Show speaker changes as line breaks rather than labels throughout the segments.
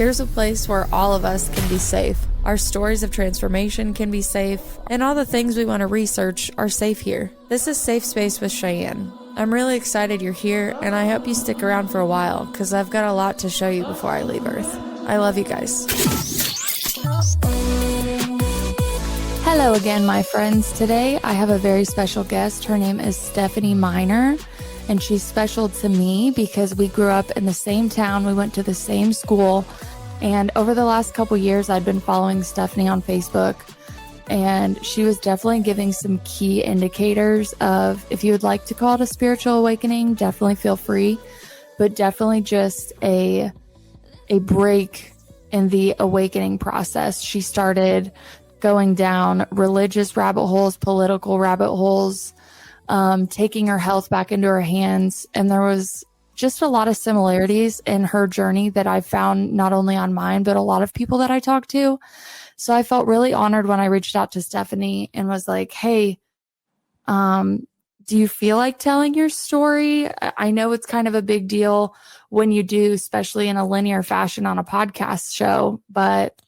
Here's a place where all of us can be safe. Our stories of transformation can be safe, and all the things we want to research are safe here. This is Safe Space with Cheyenne. I'm really excited you're here, and I hope you stick around for a while, because I've got a lot to show you before I leave Earth. I love you guys. Hello again, my friends. Today, I have a very special guest. Her name is Stephanie Miner, and she's special to me because we grew up in the same town. We went to the same school, and over the last couple years, I'd been following Stephanie on Facebook, and she was definitely giving some key indicators of, if you would like to call it a spiritual awakening, definitely feel free, but definitely just a break in the awakening process. She started going down religious rabbit holes, political rabbit holes, taking her health back into her hands. And there was just a lot of similarities in her journey that I found not only on mine, but a lot of people that I talked to. So I felt really honored when I reached out to Stephanie and was like, hey, do you feel like telling your story? I know it's kind of a big deal when you do, especially in a linear fashion on a podcast show, but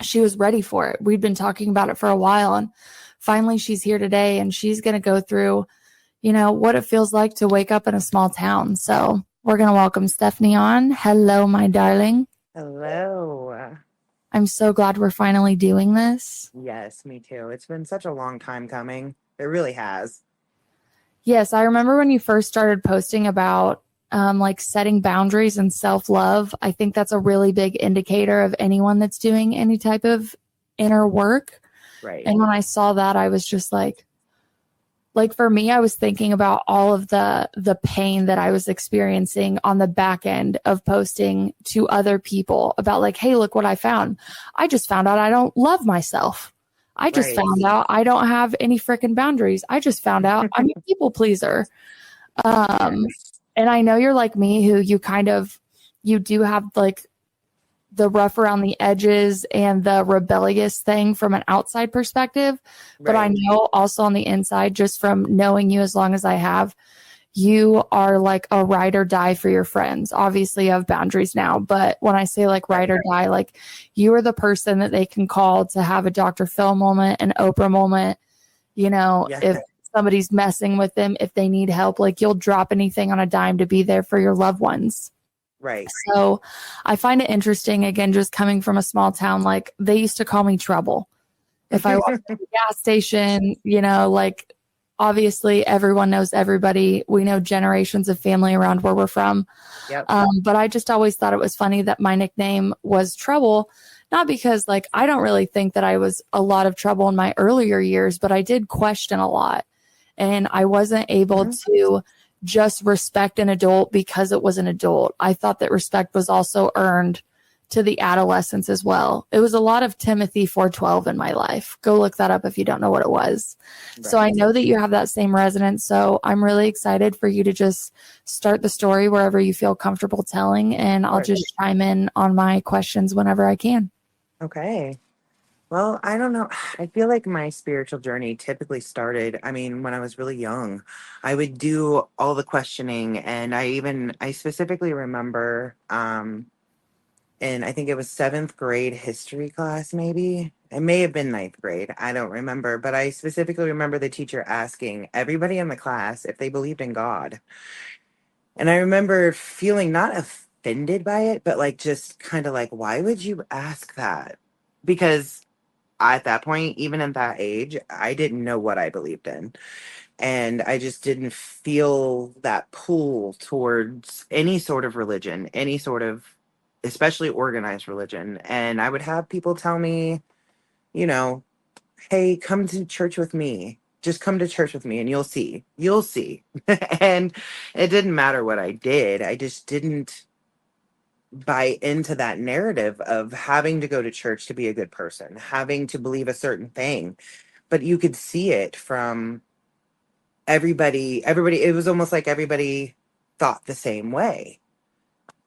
she was ready for it. We'd been talking about it for a while, and finally she's here today, and she's going to go through, what it feels like to wake up in a small town. So we're going to welcome Stephanie on. Hello, my darling.
Hello.
I'm so glad we're finally doing this.
Yes, me too. It's been such a long time coming. It really has.
Yes, I remember when you first started posting about setting boundaries and self-love. I think that's a really big indicator of anyone that's doing any type of inner work.
Right.
And when I saw that, I was just like for me, I was thinking about all of the pain that I was experiencing on the back end of posting to other people about like, hey, look what I found. I just found out I don't love myself. I just found out I don't have any freaking boundaries. I just found out I'm a people pleaser. And I know you're like me, who you do have like the rough around the edges and the rebellious thing from an outside perspective. Right. But I know also on the inside, just from knowing you as long as I have, you are like a ride or die for your friends. Obviously you have boundaries now, but when I say like ride or die, like you are the person that they can call to have a Dr. Phil moment, an Oprah moment, if somebody's messing with them, if they need help, like you'll drop anything on a dime to be there for your loved ones.
Right.
So I find it interesting, again, just coming from a small town, like they used to call me trouble. If I walked to the gas station, like obviously everyone knows everybody. We know generations of family around where we're from.
Yep.
But I just always thought it was funny that my nickname was Trouble. Not because like, I don't really think that I was a lot of trouble in my earlier years, but I did question a lot. And I wasn't able to just respect an adult because it was an adult. I thought that respect was also earned to the adolescence as well. It was a lot of Timothy 4:12 in my life. Go look that up if you don't know what it was. Right. So I know that you have that same resonance. So I'm really excited for you to just start the story wherever you feel comfortable telling. And I'll just chime in on my questions whenever I can.
Okay. Well, I don't know. I feel like my spiritual journey typically started, when I was really young. I would do all the questioning, and I specifically remember, in I think it was 7th grade history class, maybe. It may have been 9th grade. I don't remember, but I specifically remember the teacher asking everybody in the class if they believed in God. And I remember feeling not offended by it, but like just kind of like, why would you ask that? Because at that point, even at that age, I didn't know what I believed in. And I just didn't feel that pull towards any sort of religion, any sort of, especially organized religion. And I would have people tell me, hey, come to church with me. Just come to church with me and you'll see. And it didn't matter what I did. I just didn't buy into that narrative of having to go to church to be a good person, having to believe a certain thing. But you could see it from everybody, it was almost like everybody thought the same way.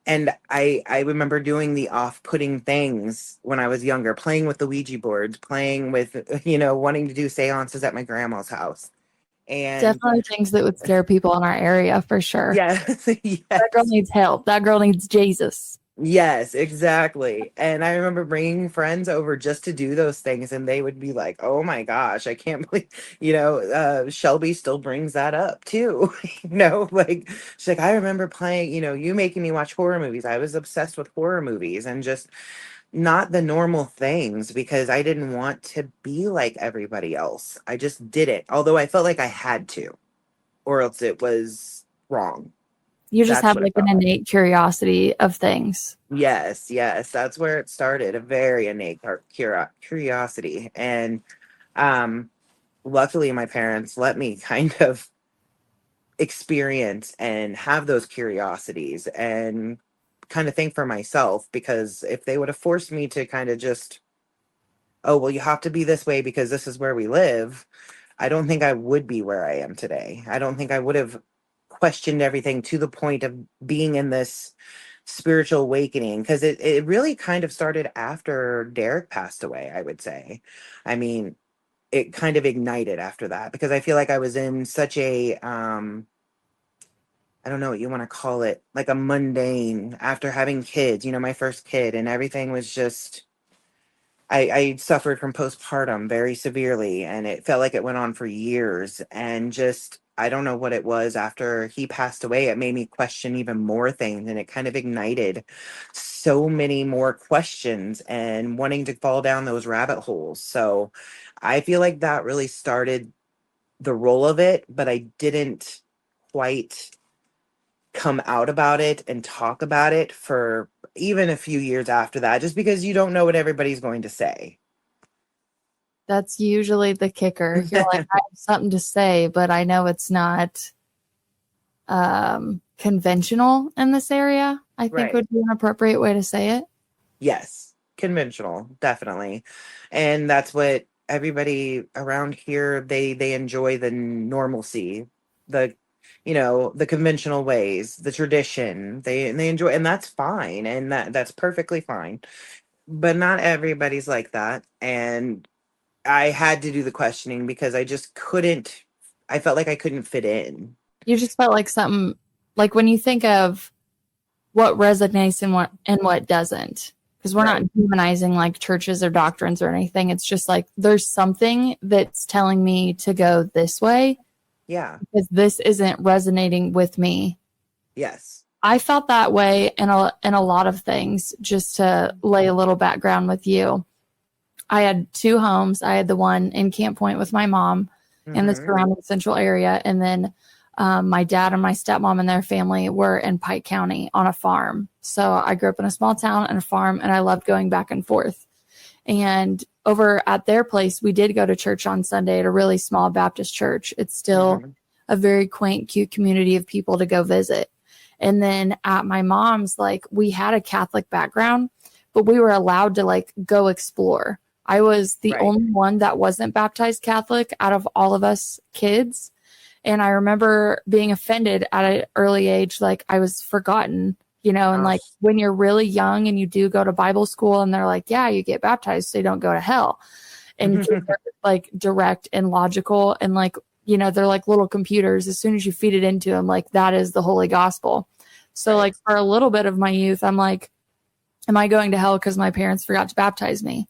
And I remember doing the off-putting things when I was younger, playing with the Ouija boards, playing with, wanting to do seances at my grandma's house. And
definitely things that would scare people in our area for sure.
Yes.
That girl needs help. That girl needs Jesus.
Yes, exactly. And I remember bringing friends over just to do those things, and they would be like, "Oh my gosh, I can't believe," Shelby still brings that up too. Like she's like, "I remember playing, you making me watch horror movies. I was obsessed with horror movies and just not the normal things because I didn't want to be like everybody else. I just did it, although I felt like I had to, or else it was wrong."
You just
That's
have
what it
like an
felt like.
innate curiosity of things.
Yes, yes, that's where it started. A very innate curiosity, and um, luckily, my parents let me kind of experience and have those curiosities and kind of think for myself. Because if they would have forced me to kind of just, oh, well, you have to be this way because this is where we live, I don't think I would be where I am today. I don't think I would have questioned everything to the point of being in this spiritual awakening because it really kind of started after Derek passed away, I would say. I mean, it kind of ignited after that because I feel like I was in such a I don't know what you want to call it, like a mundane after having kids, my first kid, and everything was just I suffered from postpartum very severely, and it felt like it went on for years. And just, I don't know what it was after he passed away. It made me question even more things, and it kind of ignited so many more questions and wanting to fall down those rabbit holes. So I feel like that really started the role of it, but I didn't quite come out about it and talk about it for even a few years after that, just because you don't know what everybody's going to say.
That's usually the kicker. You're like, I have something to say, but I know it's not conventional in this area, I think
Right.
would be an appropriate way to say it.
Yes. Conventional, definitely. And that's what everybody around here, they enjoy the normalcy, the the conventional ways, the tradition. They enjoy, and that's fine, and that's perfectly fine. But not everybody's like that. And I had to do the questioning because I just couldn't I felt like I couldn't fit in.
You just felt like something, like when you think of what resonates and what doesn't, because we're not
Right.
humanizing like churches or doctrines or anything. It's just like there's something that's telling me to go this way
Yeah.
because this isn't resonating with me.
Yes.
I felt that way in a lot of things. Just to lay a little background with you, I had two homes. I had the one in Camp Point with my mom in the
Mhm.
surrounding central area. And then my dad and my stepmom and their family were in Pike County on a farm. So I grew up in a small town and a farm, and I loved going back and forth. And over at their place, we did go to church on Sunday at a really small Baptist church. It's still
Mhm.
a very quaint, cute community of people to go visit. And then at my mom's, like, we had a Catholic background, but we were allowed to like go explore. I was the
Right.
only one that wasn't baptized Catholic out of all of us kids. And I remember being offended at an early age, like I was forgotten, and
Oh.
like when you're really young and you do go to Bible school and they're like, yeah, you get baptized so you don't go to hell. And kids are like direct and logical and like, they're like little computers. As soon as you feed it into them, like that is the holy gospel. So
Right.
like for a little bit of my youth, I'm like, am I going to hell because my parents forgot to baptize me?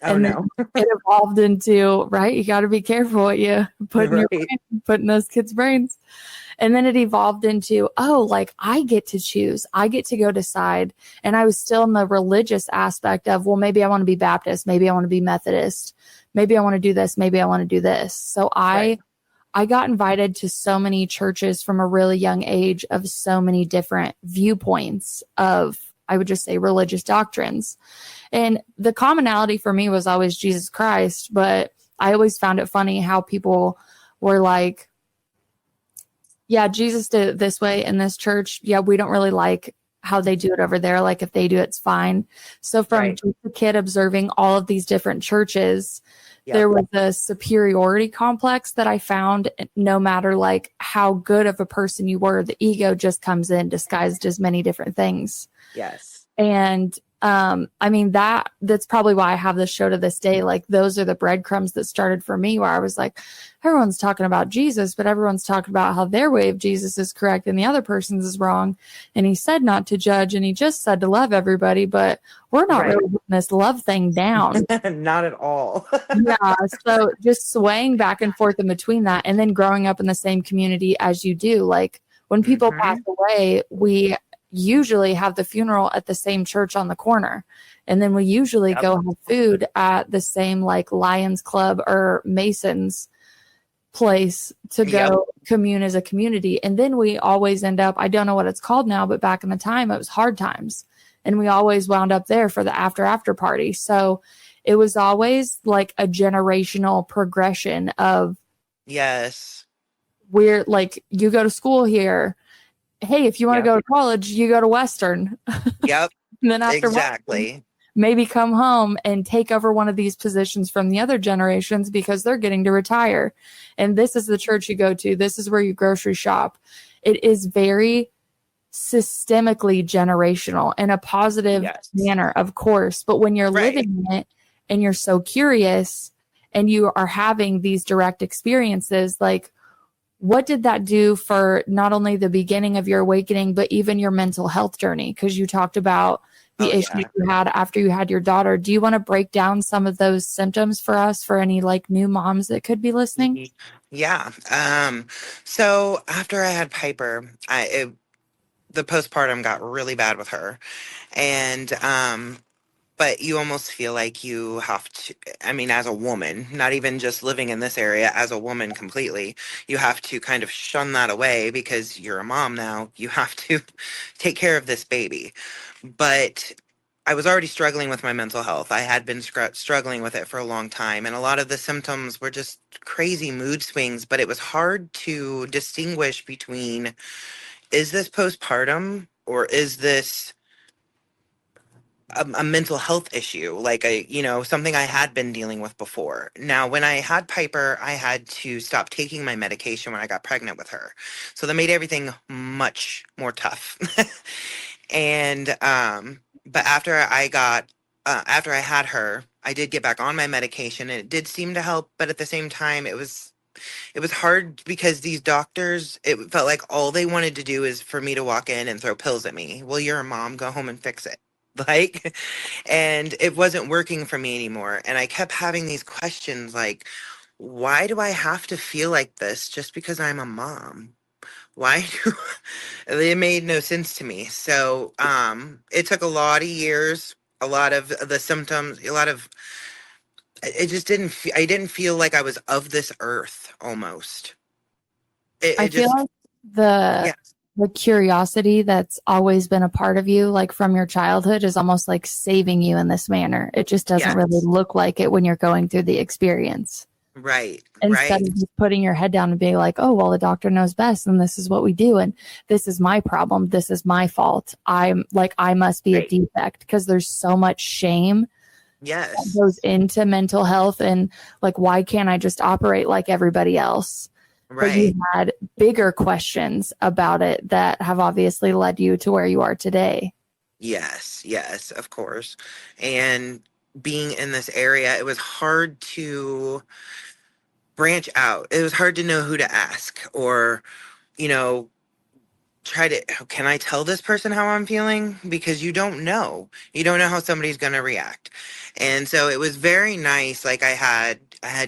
Oh
And then
no.
it evolved into, right, you got to be careful what you put in your
Right.
brain, put in those kids' brains. And then it evolved into, oh, like I get to choose, I get to go decide. And I was still in the religious aspect of, well, maybe I want to be Baptist, maybe I want to be Methodist, maybe I want to do this, maybe I want to do this. So
Right.
I got invited to so many churches from a really young age of so many different viewpoints of, I would just say, religious doctrines. And the commonality for me was always Jesus Christ, but I always found it funny how people were like, yeah, Jesus did it this way in this church. Yeah, we don't really like how they do it over there. Like if they do it's fine. So from
Right.
just a kid observing all of these different churches,
Yep.
there was a superiority complex that I found no matter like how good of a person you were, the ego just comes in disguised as many different things.
Yes.
And I mean, that's probably why I have this show to this day. Like, those are the breadcrumbs that started for me, where I was like, everyone's talking about Jesus, but everyone's talking about how their way of Jesus is correct and the other person's is wrong. And he said not to judge, and he just said to love everybody, but we're not
Right.
really putting this love thing down.
Not at all.
Yeah. So just swaying back and forth in between that, and then growing up in the same community as you do. Like, when people pass
Hmm.
away, we usually have the funeral at the same church on the corner. And then we usually
Yep.
go have food at the same, like, Lions Club or Masons place to
Yep.
go commune as a community. And then we always end up, I don't know what it's called now, but back in the time it was Hard Times. And we always wound up there for the after party. So it was always like a generational progression of,
Yes.
we're like, you go to school here. Hey, if you want to
Yep.
go to college, you go to Western.
Yep.
And then after Western,
Exactly.
maybe come home and take over one of these positions from the other generations because they're getting to retire. And this is the church you go to. This is where you grocery shop. It is very systemically generational in a positive
Yes.
manner, of course. But when you're
Right.
living in it and you're so curious and you are having these direct experiences, like, what did that do for not only the beginning of your awakening, but even your mental health journey? Because you talked about the
Oh
issues
yeah.
you had after you had your daughter. Do you want to break down some of those symptoms for us, for any like new moms that could be listening?
Yeah. So after I had Piper, the postpartum got really bad with her. And but you almost feel like you have to, I mean, as a woman, not even just living in this area, as a woman completely, you have to kind of shun that away because you're a mom now. You have to take care of this baby. But I was already struggling with my mental health. I had been struggling with it for a long time. And a lot of the symptoms were just crazy mood swings, but it was hard to distinguish between, is this postpartum or is this a mental health issue, like something I had been dealing with before. Now, when I had Piper, I had to stop taking my medication when I got pregnant with her. So that made everything much more tough. And but after I had her, I did get back on my medication and it did seem to help, but at the same time it was hard because these doctors, it felt like all they wanted to do is for me to walk in and throw pills at me. Well, you're a mom, go home and fix it. Like, and it wasn't working for me anymore. And I kept having these questions like, why do I have to feel like this just because I'm a mom? Why do it made no sense to me. So, it took a lot of years, a lot of the symptoms, a lot of it just I didn't feel like I was of this earth almost.
I
It
feel
just
like the
yeah,
the curiosity that's always been a part of you, like from your childhood, is almost like saving you in this manner. It just doesn't really
yes.
look like it when you're going through the experience.
Right,
Instead
right.
of just putting your head down and being like, oh, well, the doctor knows best and this is what we do. And this is my problem. This is my fault. I'm like, I must be a
Right.
defect, because there's so much shame that
Yes.
goes into mental health. And like, why can't I just operate like everybody else? But you
Right.
had bigger questions about it that have obviously led you to where you are today.
Yes, yes, of course. And being in this area, it was hard to branch out. It was hard to know who to ask or, you know, try to, can I tell this person how I'm feeling? Because you don't know how somebody's going to react. And so it was very nice. Like I had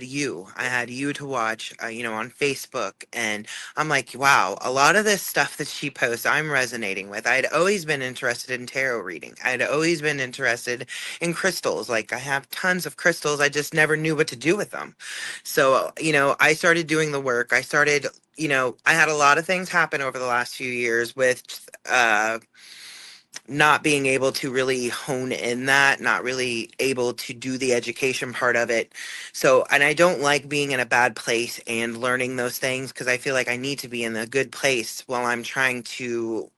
you to watch, on Facebook. And I'm like, wow, a lot of this stuff that she posts, I'm resonating with. I'd always been interested in tarot reading. I'd always been interested in crystals. Like I have tons of crystals. I just never knew what to do with them. So, I started doing the work. I had a lot of things happen over the last few years with not being able to really hone in that, not really able to do the education part of it. So, and I don't like being in a bad place and learning those things because I feel like I need to be in a good place while I'm trying to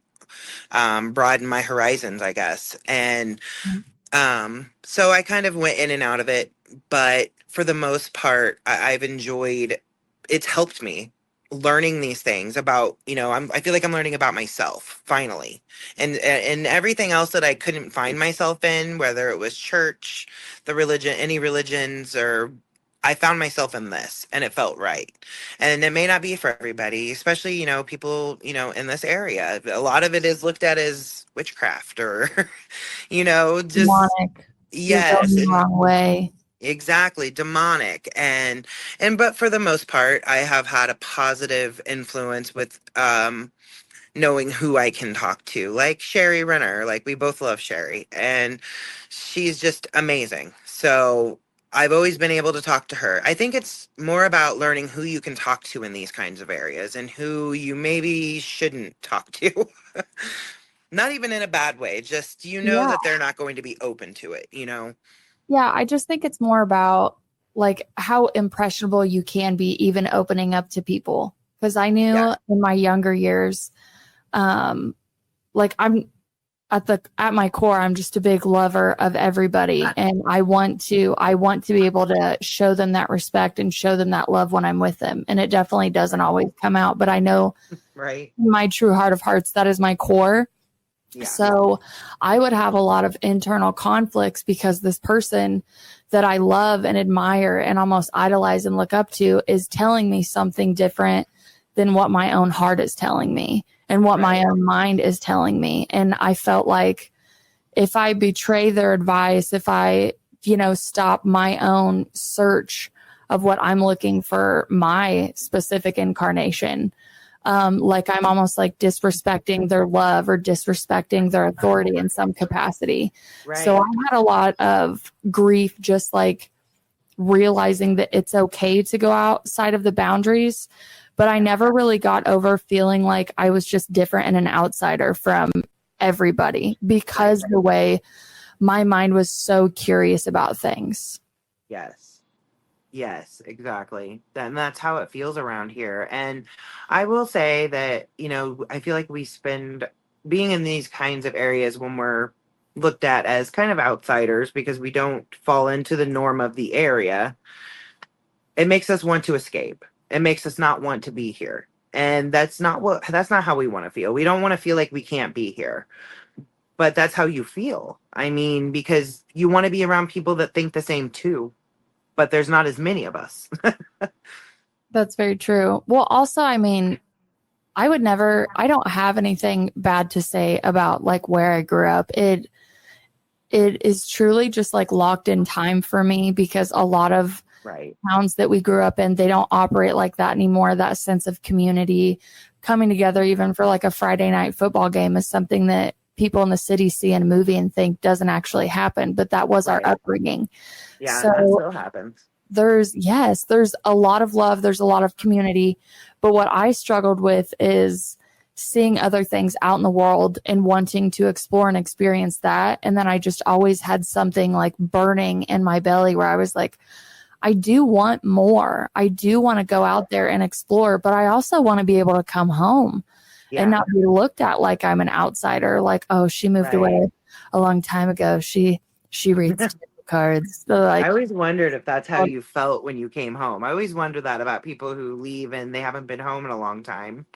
broaden my horizons, I guess. And so I kind of went in and out of it, but for the most part, I've enjoyed. It's helped me. learning these things about, I feel like I'm learning about myself finally. And everything else that I couldn't find myself in, whether it was church, the religion, any religions, or I found myself in this and it felt right. And it may not be for everybody, especially, people, in this area. A lot of it is looked at as witchcraft or, just
Demonic. You're going
yes.
the
And
wrong way.
exactly, demonic. And but for the most part, I have had a positive influence with knowing who I can talk to, like Sherry Renner. Like we both love Sherry, and she's just amazing. So I've always been able to talk to her. I think it's more about learning who you can talk to in these kinds of areas and who you maybe shouldn't talk to. Not even in a bad way, just
Yeah.
that they're not going to be open to it.
Yeah. I just think it's more about like how impressionable you can be even opening up to people. Because I
Yeah.
knew in my younger years, um, like I'm at my core, I'm just a big lover of everybody. And I want to be able to show them that respect and show them that love when I'm with them. And it definitely doesn't always come out, but I know
Right.
in my true heart of hearts, that is my core.
Yeah.
So I would have a lot of internal conflicts because this person that I love and admire and almost idolize and look up to is telling me something different than what my own heart is telling me and what my
Right.
own mind is telling me. And I felt like if I betray their advice, if I, stop my own search of what I'm looking for my specific incarnation, like I'm almost like disrespecting their love or disrespecting their authority in some capacity. So I
Right.
had a lot of grief, just like realizing that it's okay to go outside of the boundaries. But I never really got over feeling like I was just different and an outsider from everybody because
Right.
the way my mind was so curious about things.
Yes. Yes, exactly. And that's how it feels around here. And I will say that, I feel like we spend being in these kinds of areas when we're looked at as kind of outsiders because we don't fall into the norm of the area. It makes us want to escape. It makes us not want to be here. And that's not how we want to feel. We don't want to feel like we can't be here. But that's how you feel. I mean, because you want to be around people that think the same too, but there's not as many of us.
That's very true. Well, also, I mean, I don't have anything bad to say about like where I grew up. It is truly just like locked in time for me because a lot of
Right.
towns that we grew up in, they don't operate like that anymore. That sense of community coming together, even for like a Friday night football game, is something that people in the city see in a movie and think doesn't actually happen. But that was our
Right.
upbringing.
Yeah, and that
So
still happens.
there's a lot of love, there's a lot of community. But what I struggled with is seeing other things out in the world and wanting to explore and experience that. And then I just always had something like burning in my belly where I was like, I do want more. I do want to go out there and explore, but I also want to be able to come home and
Yeah.
not be looked at like I'm an outsider, like, oh, she moved
Right.
away a long time ago. She reads tarot cards. So
I
like,
always wondered if that's how you felt when you came home. I always wonder that about people who leave and they haven't been home in a long time.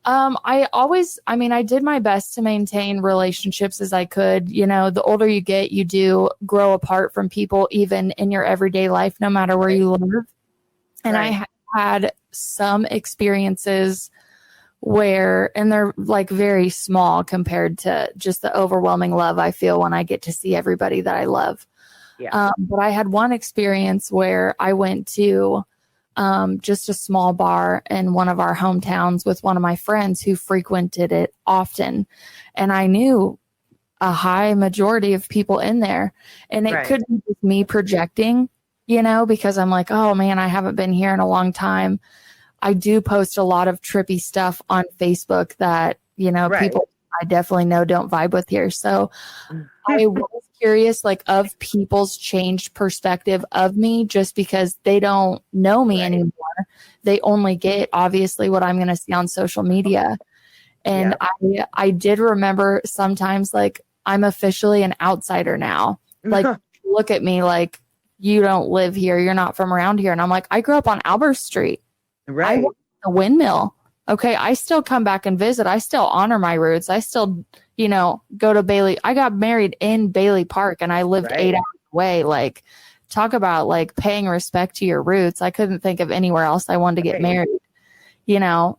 I did my best to maintain relationships as I could. The older you get, you do grow apart from people, even in your everyday life, no matter where
Right.
you live. And
Right.
had some experiences and they're like very small compared to just the overwhelming love I feel when I get to see everybody that I love.
Yeah.
But I had one experience where I went to just a small bar in one of our hometowns with one of my friends who frequented it often. And I knew a high majority of people in there. And it
Right.
could be just me projecting, because I'm like, oh man, I haven't been here in a long time. I do post a lot of trippy stuff on Facebook that,
Right.
people I definitely know don't vibe with here. So I was curious, like, of people's changed perspective of me just because they don't know me
Right.
anymore. They only get, obviously, what I'm going to see on social media. And
Yeah.
I did remember sometimes, like, I'm officially an outsider now. Like, look at me like, you don't live here. You're not from around here. And I'm like, I grew up on Albert Street. I
Right.
worked at the windmill. Okay, I still come back and visit. I still honor my roots. I still, go to Bailey. I got married in Bailey Park and I lived 8 hours away. Like, talk about like paying respect to your roots. I couldn't think of anywhere else I wanted to get married,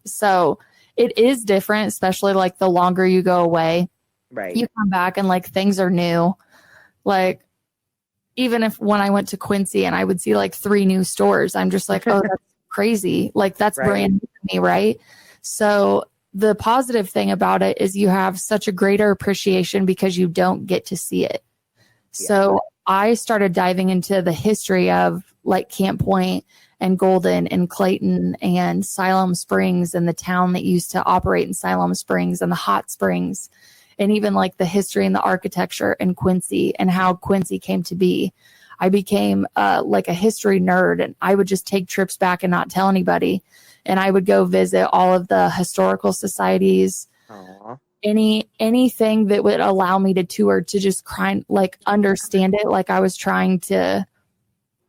So it is different, especially like the longer you go away.
Right.
You come back and like things are new. Like, even if when I went to Quincy and I would see like 3 new stores, I'm just like, oh, that's crazy. Like that's brand new to me, right? So the positive thing about it is you have such a greater appreciation because you don't get to see it. Yeah. So I started diving into the history of like Camp Point and Golden and Clayton and Siloam Springs and the town that used to operate in Siloam Springs and the hot springs, and even like the history and the architecture in Quincy and how Quincy came to be. I became like a history nerd, and I would just take trips back and not tell anybody. And I would go visit all of the historical societies, anything that would allow me to tour, to just understand it. Like I was trying to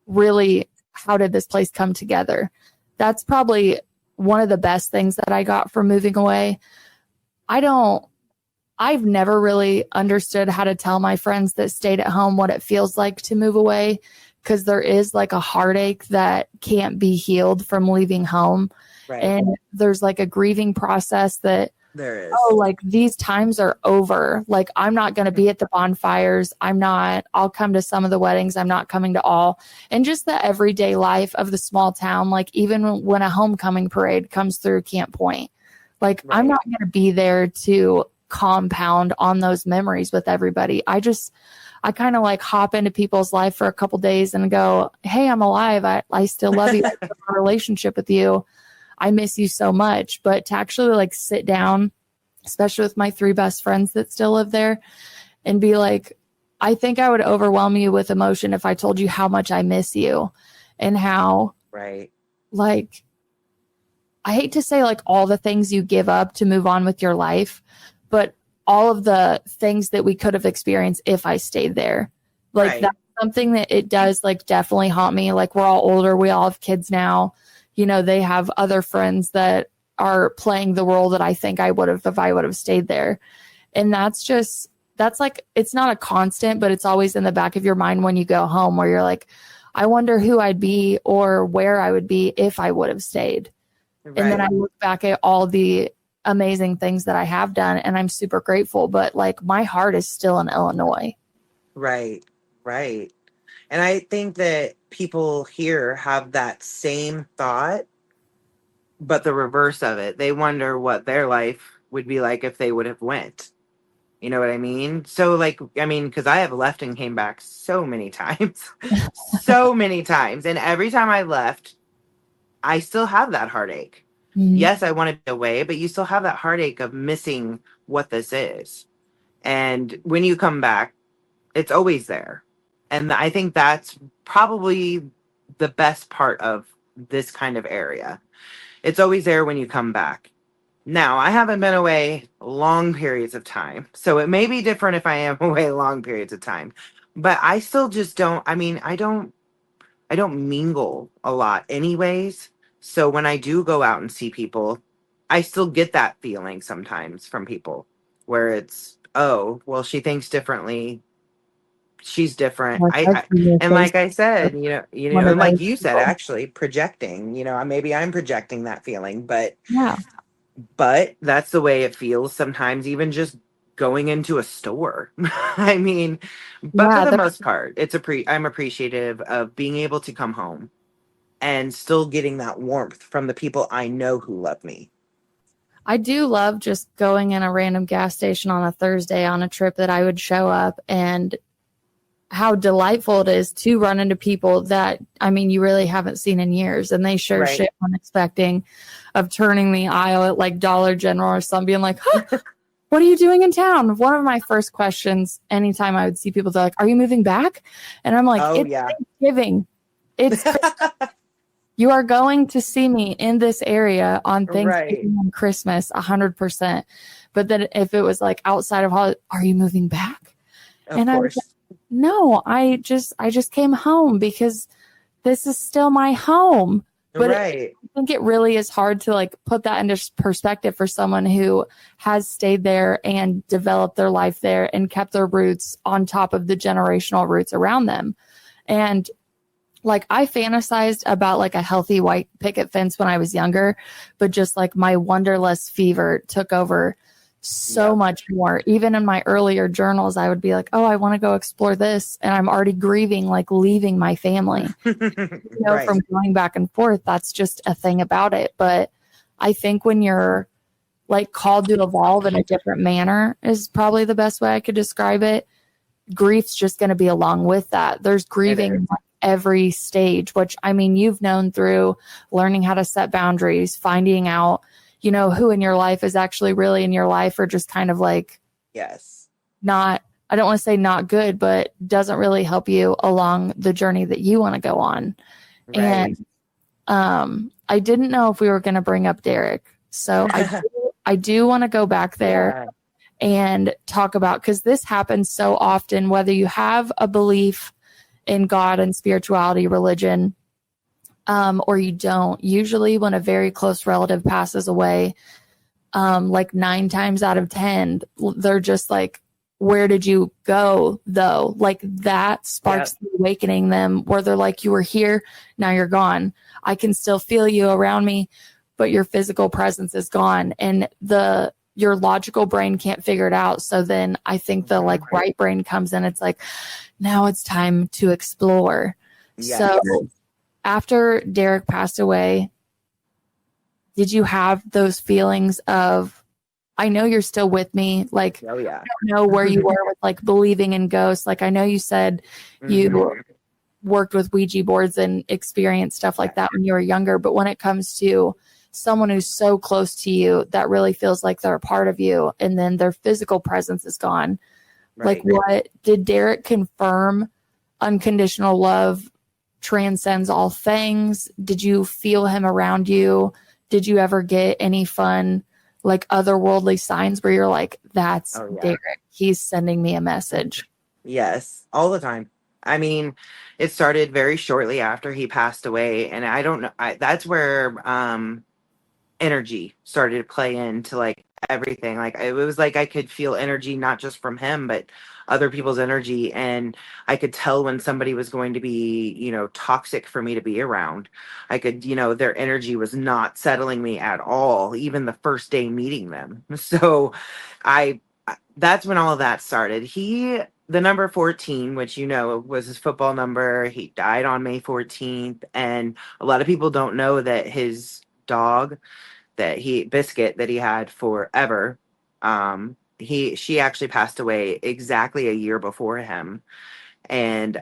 really, how did this place come together? That's probably one of the best things that I got from moving away. I've never really understood how to tell my friends that stayed at home what it feels like to move away, because there is like a heartache that can't be healed from leaving home. Right. And there's like a grieving process that there is. Oh, like these times are over. Like I'm not going to be at the bonfires. I'll come to some of the weddings. I'm not coming to all. And just the everyday life of the small town. Like even when a homecoming parade comes through Camp Point, like I'm not going to be there to compound on those memories with everybody. I kind of like hop into people's life for a couple days and go, hey, I'm alive. I still love you. I have a relationship with you. I miss you so much. But to actually like sit down, especially with my 3 best friends that still live there, and be like, I think I would overwhelm you with emotion if I told you how much I miss you, and how, like, I hate to say like all the things you give up to move on with your life, but all of the things that we could have experienced if I stayed there. Like that's something that it does like definitely haunt me. Like we're all older. We all have kids now. They have other friends that are playing the role that I think I would have if I would have stayed there. And that's like, it's not a constant, but it's always in the back of your mind when you go home, where you're like, I wonder who I'd be or where I would be if I would have stayed. And then I look back at all the amazing things that I have done, and I'm super grateful, but like my heart is still in Illinois.
Right. And I think that people here have that same thought, but the reverse of it. They wonder what their life would be like if they would have went. You know what I mean? So like, because I have left and came back so many times, so many times. And every time I left, I still have that heartache. Mm-hmm. Yes, I want to be away, but you still have that heartache of missing what this is. And when you come back, it's always there. And I think that's probably the best part of this kind of area. It's always there when you come back. Now, I haven't been away long periods of time, so it may be different if I am away long periods of time. But I still just don't, I don't mingle a lot anyways. So when I do go out and see people, I still get that feeling sometimes from people where it's, oh, well, she thinks differently. She's different. And like I said, and like you said, actually projecting, maybe I'm projecting that feeling, but that's the way it feels sometimes, even just going into a store. But for the most part, I'm appreciative of being able to come home and still getting that warmth from the people I know who love me.
I do love just going in a random gas station on a Thursday on a trip that I would show up, and how delightful it is to run into people that, you really haven't seen in years, and they share shit unexpecting, of turning the aisle at like Dollar General or something, being like, huh, what are you doing in town? One of my first questions anytime I would see people, they're like, are you moving back? And I'm like, Thanksgiving. It's you are going to see me in this area on Thanksgiving and Christmas 100%. But then if it was like outside of holiday, are you moving back?
Of course.
No, I just came home because this is still my home. But
Right.
I think it really is hard to like put that into perspective for someone who has stayed there and developed their life there and kept their roots on top of the generational roots around them. And like I fantasized about like a healthy white picket fence when I was younger, but just like my wanderlust fever took over so
Yep.
much more. Even in my earlier journals, I would be like, oh, I want to go explore this. And I'm already grieving, like leaving my family, from
Right.
going back and forth. That's just a thing about it. But I think when you're like called to evolve in a different manner is probably the best way I could describe it. Grief's just going to be along with that. There's
It is.
grieving every stage, which I mean, you've known through learning how to set boundaries, finding out, who in your life is actually really in your life or just kind of like
Yes.
not, I don't want to say not good, but doesn't really help you along the journey that you want to go on.
Right.
And I didn't know if we were going to bring up Derek. So I do want to go back there
Yeah.
and talk about, because this happens so often, whether you have a belief in God and spirituality, religion, or you don't. Usually, when a very close relative passes away, like 9 times out of 10, they're just like, where did you go though? Like that sparks
Yep.
the awakening them where they're like, you were here, now you're gone. I can still feel you around me, but your physical presence is gone. And your logical brain can't figure it out. So then I think the like right brain comes in. It's like, now it's time to explore. So
Yes.
after Derek passed away, did you have those feelings of, I know you're still with me. Like,
Oh yeah.
I don't know where you were with like believing in ghosts. Like, I know you said you
Mhm.
worked with Ouija boards and experienced stuff like
Yeah.
that when you were younger. But when it comes to someone who's so close to you that really feels like they're a part of you and then their physical presence is gone, like
Right.
what did Derek confirm? Unconditional love transcends all things. Did you feel him around you? Did you ever get any fun, like otherworldly signs where you're like, that's
Oh yeah.
Derek. He's sending me a message.
Yes. All the time. I mean, it started very shortly after he passed away, and I don't know. That's where energy started to play into like everything. Like it was like I could feel energy not just from him, but other people's energy, and I could tell when somebody was going to be, toxic for me to be around. I could, their energy was not settling me at all, even the first day meeting them. So, I that's when all of that started. The number 14, which was his football number, he died on May 14th, and a lot of people don't know that his dog Biscuit that he had forever. She actually passed away exactly a year before him. And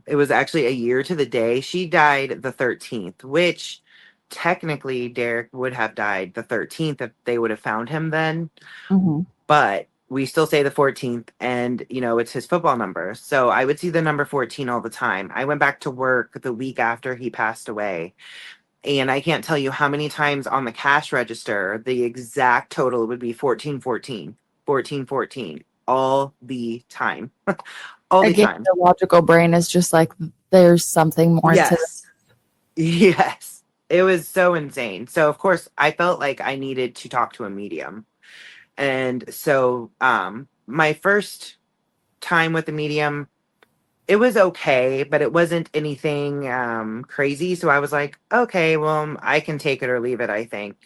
it was actually a year to the day. She died the 13th, which technically Derek would have died the 13th if they would have found him then.
Mm-hmm.
But we still say the 14th, and it's his football number. So I would see the number 14 all the time. I went back to work the week after he passed away, and I can't tell you how many times on the cash register the exact total would be 1414, 1414, all the time. All the
Again,
time.
the logical brain is just like, there's something more to this.
Yes. Yes. It was so insane. So of course I felt like I needed to talk to a medium. And so my first time with the medium, it was okay, but it wasn't anything crazy. So I was like, okay, well, I can take it or leave it, I think.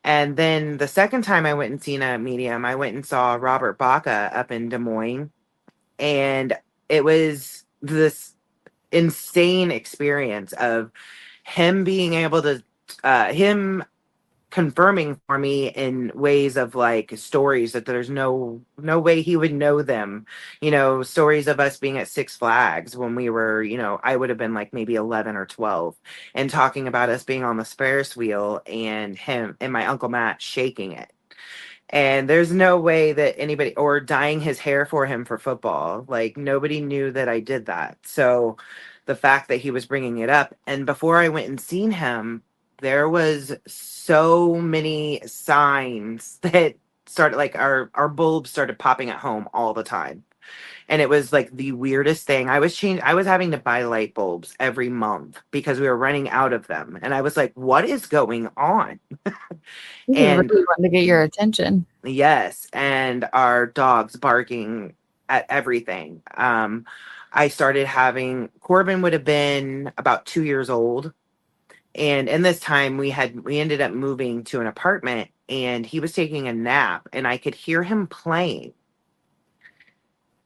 And then the second time I went and seen a medium, I went and saw Robert Baca up in Des Moines. And it was this insane experience of him being able to, him confirming for me in ways of like stories that there's no way he would know them. Stories of us being at Six Flags when we were, I would have been like maybe 11 or 12, and talking about us being on the Ferris wheel and him and my uncle Matt shaking it. And there's no way that anybody, or dyeing his hair for him for football, like nobody knew that I did that. So the fact that he was bringing it up, and before I went and seen him, there was so many signs that started, like our bulbs started popping at home all the time. And it was like the weirdest thing. I was having to buy light bulbs every month because we were running out of them. And I was like, what is going on?
He
And
really wanted to get your attention.
yes, and our dogs barking at everything. I started having Corbin would have been about 2 years old. And in this time we ended up moving to an apartment and he was taking a nap and I could hear him playing.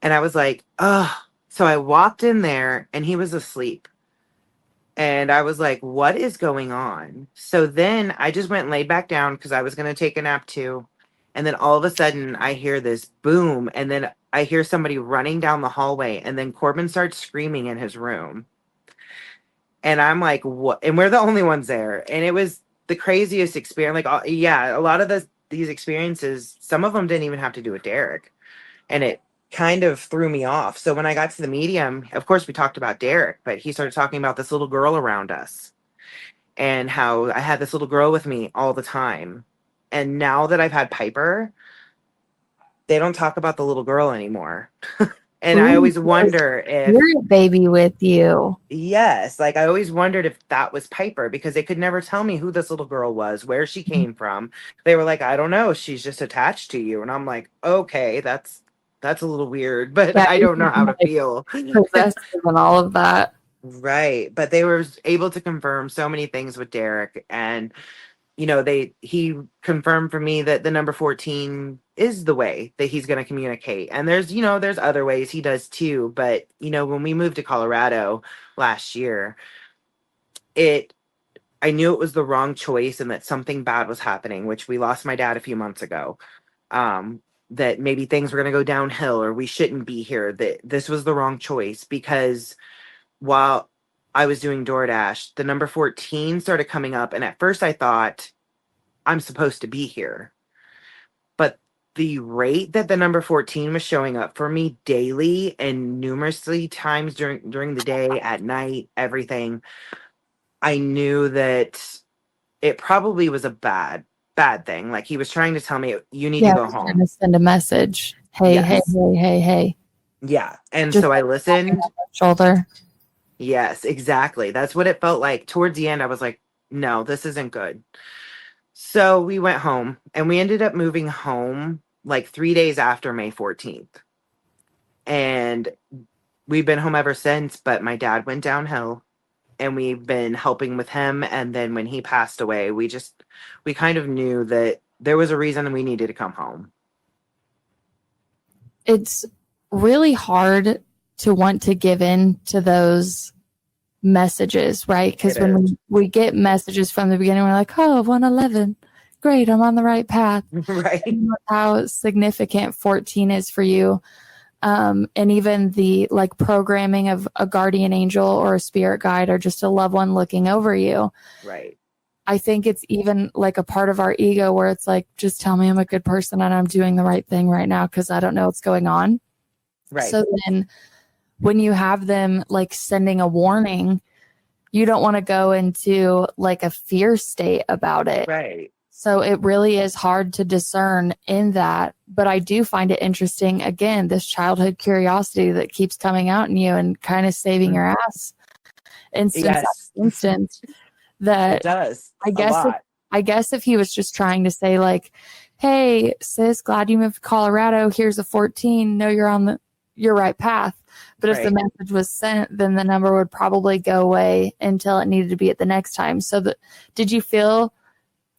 And I was like, oh, so I walked in there and he was asleep. And I was like, what is going on? So then I just went and laid back down because I was going to take a nap too. And then all of a sudden I hear this boom. And then I hear somebody running down the hallway. And then Corbin starts screaming in his room. And I'm like, what? And we're the only ones there. And it was the craziest experience. Like, yeah, a lot of these experiences, some of them didn't even have to do with Derek. And it kind of threw me off. So when I got to the medium, of course, we talked about Derek, but he started talking about this little girl around us and how I had this little girl with me all the time. And now that I've had Piper, they don't talk about the little girl anymore. And I
Ooh,
always wonder if,
spirit baby with you.
yes, like I always wondered if that was Piper because they could never tell me who this little girl was, where she came from. They were like, I don't know, she's just attached to you. And I'm like, okay, that's a little weird, but
Yeah,
I
you
don't know
can
how to
like
feel.
possessive and all of that.
Right. But they were able to confirm so many things with Derek. And, you know, he confirmed for me that the number 14 is the way that he's going to communicate. And there's other ways he does too. But, when we moved to Colorado last year, I knew it was the wrong choice and that something bad was happening, which we lost my dad a few months ago. That maybe things were going to go downhill or we shouldn't be here, that this was the wrong choice because while I was doing DoorDash, the number 14 started coming up. And at first I thought I'm supposed to be here. But the rate that the number 14 was showing up for me daily and numerously times during the day, at night, everything, I knew that it probably was a bad thing. Like he was trying to tell me, you need to
Yeah,
go
he's trying
home.
to send a message. Hey, hey,
Yes.
hey, hey, hey.
Yeah. And
Just
so I
like tapping
listened.
on the shoulder.
Yes, exactly. That's what it felt like. Towards the end, I was like, no, this isn't good. So we went home and we ended up moving home like 3 days after May 14th. And we've been home ever since, but my dad went downhill and we've been helping with him. And then when he passed away, we kind of knew that there was a reason we needed to come home.
It's really hard to want to give in to those messages, right? Because
It is.
when we get messages from the beginning, we're like, oh, 111. Great, I'm on the right path.
Right.
And how significant 14 is for you. And even the like programming of a guardian angel or a spirit guide or just a loved one looking over you.
Right.
I think it's even like a part of our ego where it's like, just tell me I'm a good person and I'm doing the right thing right now because I don't know what's going on.
Right.
So then when you have them like sending a warning, you don't want to go into like a fear state about it.
Right.
So it really is hard to discern in that. But I do find it interesting, again, this childhood curiosity that keeps coming out in you and kind of saving your ass instance
Yes.
after instance. That
It does.
I guess if he was just trying to say like, hey, sis, glad you moved to Colorado. Here's a 14. No, you're on your right path. But if the
Right.
message was sent, then the number would probably go away until it needed to be at the next time. So did you feel,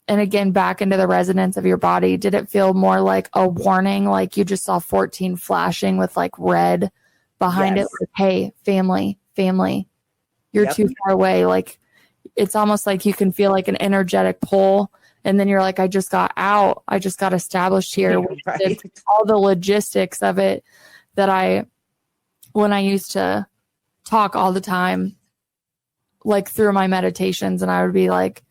and again, back into the resonance of your body, did it feel more like a warning? Like you just saw 14 flashing with like red behind
Yes.
it? Like, hey, family, you're
Yep.
too far away. Like it's almost like you can feel like an energetic pull. And then you're like, I just got out. I just got established here. We
Right.
did all the logistics of it that when I used to talk all the time, like through my meditations, and I would be like,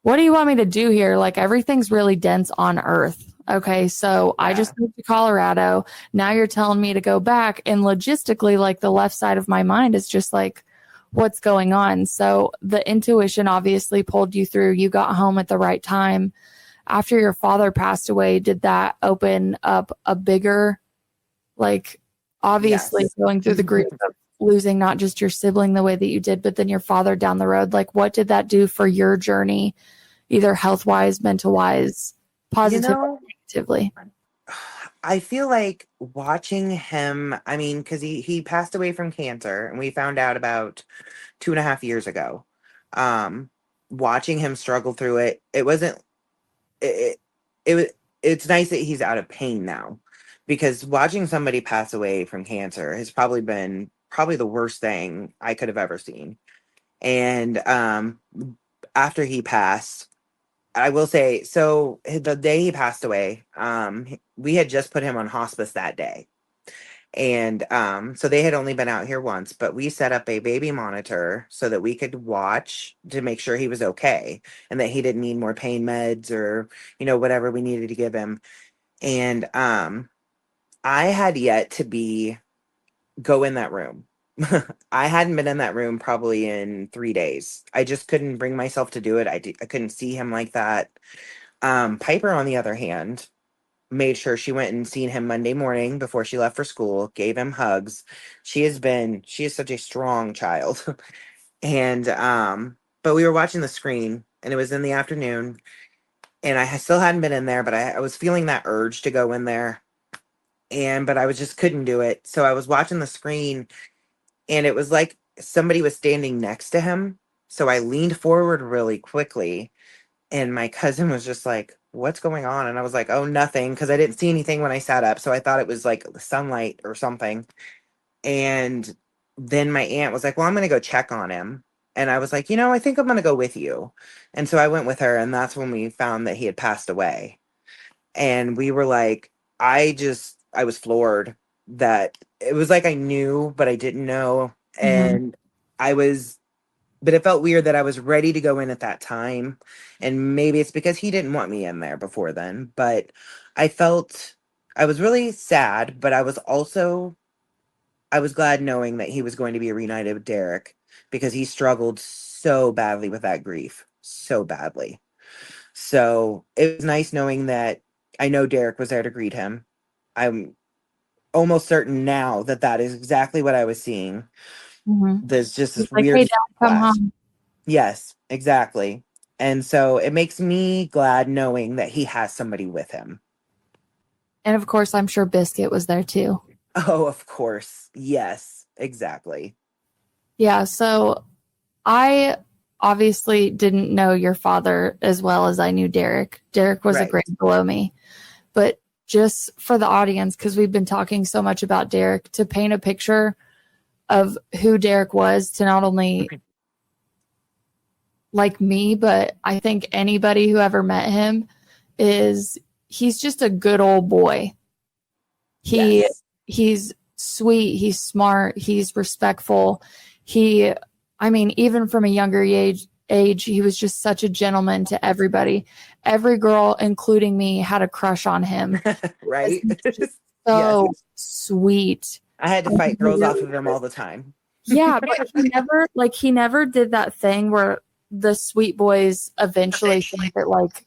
what do you want me to do here? Like everything's really dense on earth. Okay. So I just moved to Colorado. Now you're telling me to go back. And logistically, like the left side of my mind is just like, what's going on? So the intuition obviously pulled you through. You got home at the right time. After your father passed away, did that open up a bigger Like, obviously
Yes.
going through the grief of losing not just your sibling the way that you did, but then your father down the road. Like, what did that do for your journey, either health wise, mental wise,
You
positively,
know,
negatively?
I feel like watching him, I mean, because he passed away from cancer and we found out about 2.5 years ago. Um, Watching him struggle through it, it wasn't it, it was it's nice that he's out of pain now, because watching somebody pass away from cancer has probably been the worst thing I could have ever seen. And after he passed, I will say, so the day he passed away, we had just put him on hospice that day. And so they had only been out here once, but we set up a baby monitor so that we could watch to make sure he was okay and that he didn't need more pain meds or, whatever we needed to give him. And I had yet to go in that room. I hadn't been in that room probably in 3 days. I just couldn't bring myself to do it. I couldn't see him like that. Piper, on the other hand, made sure she went and seen him Monday morning before she left for school, gave him hugs. She is such a strong child. And but we were watching the screen and it was in the afternoon and I still hadn't been in there, but I was feeling that urge to go in there. But I was just couldn't do it. So I was watching the screen and it was like somebody was standing next to him. So I leaned forward really quickly and my cousin was just like, "What's going on?" And I was like, "Oh, nothing," because I didn't see anything when I sat up. So I thought it was like the sunlight or something. And then my aunt was like, "Well, I'm going to go check on him." And I was like, "I think I'm going to go with you." And so I went with her. And that's when we found that he had passed away. And we were like, I was floored that it was like I knew, but I didn't know.
Mm-hmm.
And I was but it felt weird that I was ready to go in at that time. And maybe it's because he didn't want me in there before then. But I felt I was really sad, but I was glad knowing that he was going to be reunited with Derek because he struggled so badly with that grief. So badly. So it was nice knowing that I know Derek was there to greet him. I'm almost certain now that that is exactly what I was seeing.
Mm-hmm.
There's just
He's
this
like,
weird
"Hey, Dad, come
flash.
home."
Yes, exactly. And so it makes me glad knowing that he has somebody with him.
And of course, I'm sure Biscuit was there too.
Oh, of course. Yes, exactly.
Yeah. So I obviously didn't know your father as well as I knew Derek. Derek was a
Right.
grade below me. But just for the audience, because we've been talking so much about Derek, to paint a picture of who Derek was to not only like me, but I think anybody who ever met him is he's just a good old boy. He
Yes.
he's sweet, he's smart, he's respectful. He I mean, even from a younger age, he was just such a gentleman to everybody. Every girl, including me, had a crush on him.
Right.
He's just
Yes.
so sweet.
I had to
And
fight
he
girls off
really
of him all the time.
yeah, but he never did that thing where the sweet boys eventually think that like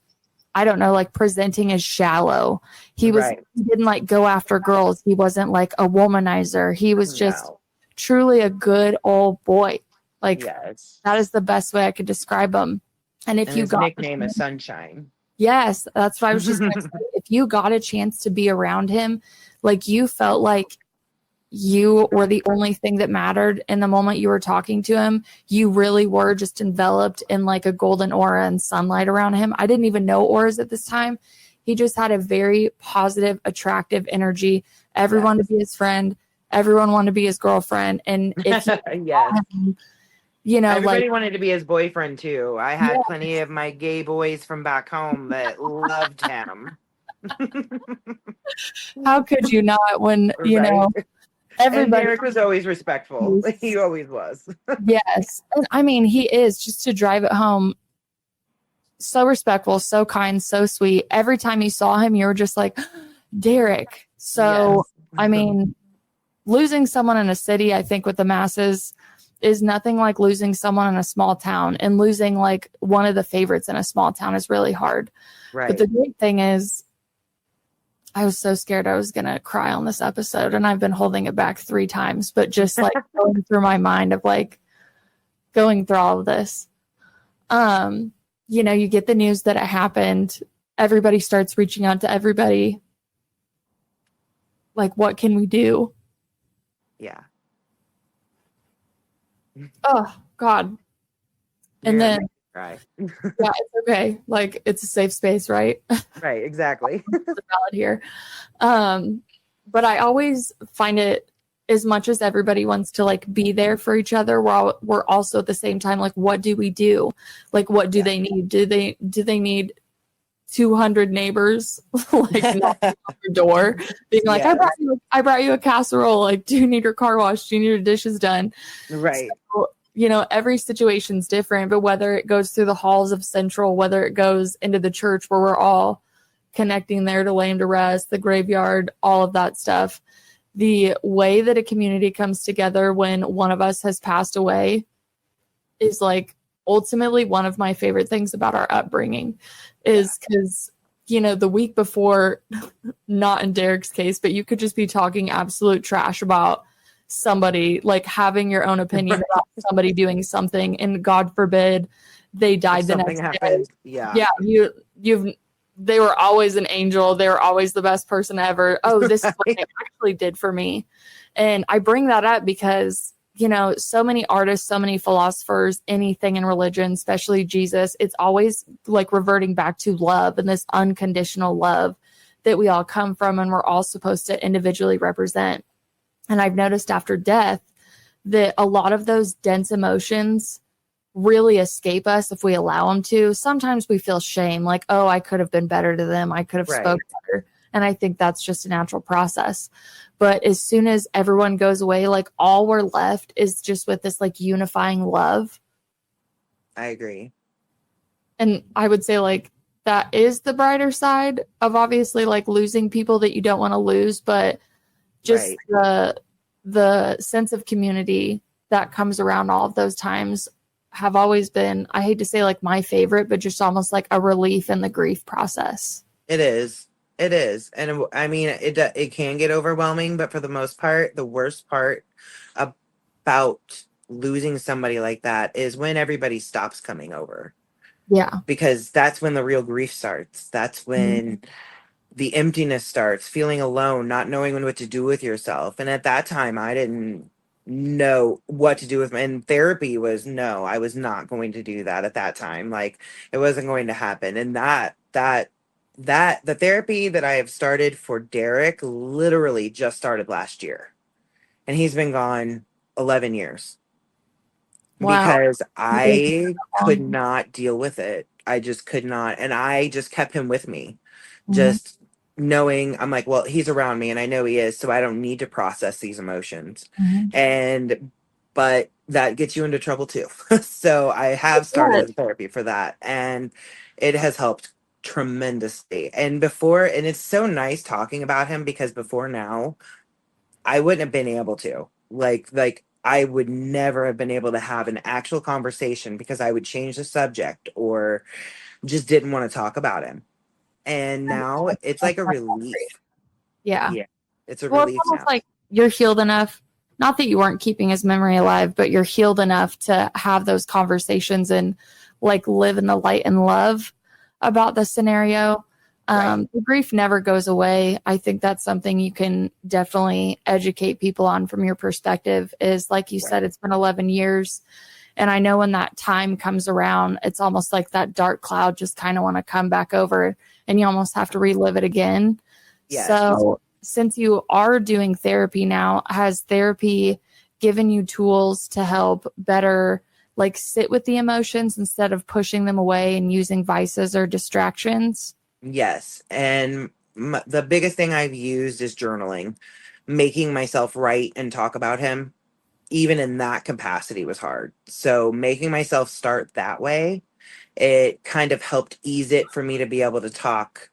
I don't know, like presenting as shallow.
Right.
He didn't like go after girls. He wasn't like a womanizer. He was just
No.
truly a good old boy. Like
Yes.
that is the best way I could describe him. And if
And
you
his
got
nickname is Sunshine.
yes, that's what I was just going to say. If you got a chance to be around him, like you felt like you were the only thing that mattered in the moment you were talking to him. You really were just enveloped in like a golden aura and sunlight around him. I didn't even know auras at this time. He just had a very positive, attractive energy. Everyone to
Yes.
be his friend. Everyone wanted to be his girlfriend. And if you
Yes.
saw him, you know, like,
Everybody wanted to be his boyfriend too. I had
yeah,
plenty of my gay boys from back home that loved him.
how could you not when, you
Right.
know,
And
everybody
Derek was always respectful. He always was.
yes. And I mean, he is just to drive it home. So respectful, so kind, so sweet. Every time you saw him, you were just like, Derek. So,
Yes.
I mean, losing someone in a city, I think, with the masses is nothing like losing someone in a small town. And losing like one of the favorites in a small town is really hard. But
Right.
the great thing is, I was so scared I was gonna cry on this episode, and I've been holding it back 3 times, but just like going through my mind of like going through all of this. Um, you get the news that it happened. Everybody starts reaching out to everybody. Like, what can we do?
Yeah.
Oh, God.
You're
And
gonna
then,
make me cry.
yeah, it's okay. Like, it's a safe space, right?
Right, exactly.
Valid here. Um, but I always find it, as much as everybody wants to like be there for each other, we're also at the same time like, what do we do? Like, what do
Yeah.
they need? Do they need 200 neighbors like knocking on your door, being like,
Yes.
I brought you a casserole. Like, do you need your car washed? Do you need your dishes done?
Right.
So, every situation's different, but whether it goes through the halls of Central, whether it goes into the church where we're all connecting there to lay him to rest, the graveyard, all of that stuff. The way that a community comes together when one of us has passed away is like ultimately one of my favorite things about our upbringing is because the week before, not in Derek's case, but you could just be talking absolute trash about somebody, like having your own opinion about somebody doing something, and God forbid they died the
Something
next
happened.
day.
Yeah.
Yeah, you've they were always an angel. They were always the best person ever. Oh, this is what they actually did for me. And I bring that up because, so many artists, so many philosophers, anything in religion, especially Jesus, it's always like reverting back to love and this unconditional love that we all come from and we're all supposed to individually represent. And I've noticed after death that a lot of those dense emotions really escape us if we allow them to. Sometimes we feel shame, like, oh, I could have been better to them. I could have
Right.
spoke better. And I think that's just a natural process. But as soon as everyone goes away, like all we're left is just with this like unifying love.
I agree.
And I would say like that is the brighter side of obviously like losing people that you don't want to lose, but just the sense of community that comes around all of those times have always been, I hate to say like my favorite, but just almost like a relief in the grief process.
It is. It is. And I mean, it can get overwhelming, but for the most part, the worst part about losing somebody like that is when everybody stops coming over.
Yeah.
Because that's when the real grief starts. That's when the emptiness starts, feeling alone, not knowing what to do with yourself. And at that time, I didn't know what to do with my, and therapy was no, I was not going to do that at that time. Like it wasn't going to happen. And the therapy that I have started for Derek literally just started last year. And he's been gone 11 years
Wow.
because
You did
I
that
could
long.
not deal with it. I just could not. And I just kept him with me,
Mhm.
just knowing I'm like, well, he's around me and I know he is, so I don't need to process these emotions.
Mhm.
And, but that gets you into trouble too. So I have started
Yes.
the therapy for that and it has helped tremendously. And before, and it's so nice talking about him because before now, I wouldn't have been able to. Like I would never have been able to have an actual conversation because I would change the subject or just didn't want to talk about him. And now it's like a relief.
Yeah.
Yeah. It's a
Well, it's
relief
almost
now.
like you're healed enough. Not that you weren't keeping his memory alive, but you're healed enough to have those conversations and like live in the light and love about the scenario.
Right.
The grief never goes away. I think that's something you can definitely educate people on from your perspective is like you
Right.
said, it's been 11 years. And I know when that time comes around, it's almost like that dark cloud just kind of want to come back over and you almost have to relive it again.
Yes.
So since you are doing therapy now, has therapy given you tools to help better like sit with the emotions instead of pushing them away and using vices or distractions?
Yes. And the biggest thing I've used is journaling, making myself write and talk about him. Even in that capacity was hard. So making myself start that way, it kind of helped ease it for me to be able to talk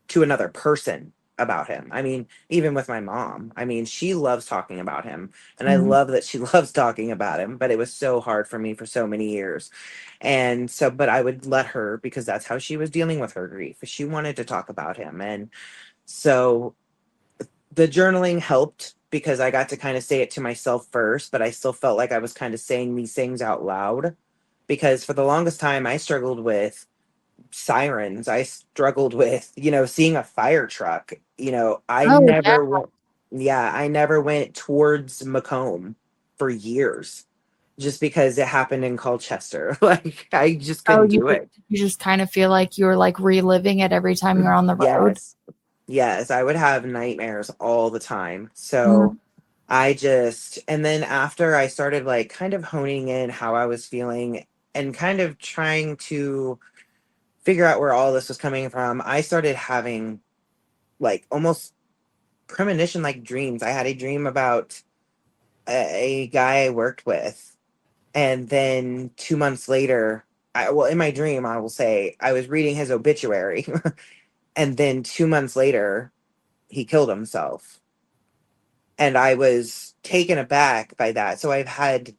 to another person about him. I mean, even with my mom, I mean, she loves talking about him. And I
Mhm.
love that she loves talking about him, but it was so hard for me for so many years. And so, but I would let her because that's how she was dealing with her grief. She wanted to talk about him. And So the journaling helped because I got to kind of say it to myself first, but I still felt like I was kind of saying these things out loud because for the longest time I struggled with sirens. I struggled with, seeing a fire truck. I
Oh, yeah.
never went, yeah, I never went towards Macomb for years just because it happened in Colchester. Like, I just
Oh,
couldn't do it.
you just kind of feel like you were like reliving it every time you're on the road.
Yes. Yes. I would have nightmares all the time. So
Mhm.
and then after I started like kind of honing in how I was feeling and kind of trying to figure out where all this was coming from, I started having like almost premonition like dreams. I had a dream about a guy I worked with, and then 2 months later, in my dream, I will say I was reading his obituary, and then 2 months later, he killed himself, and I was taken aback by that. So I've had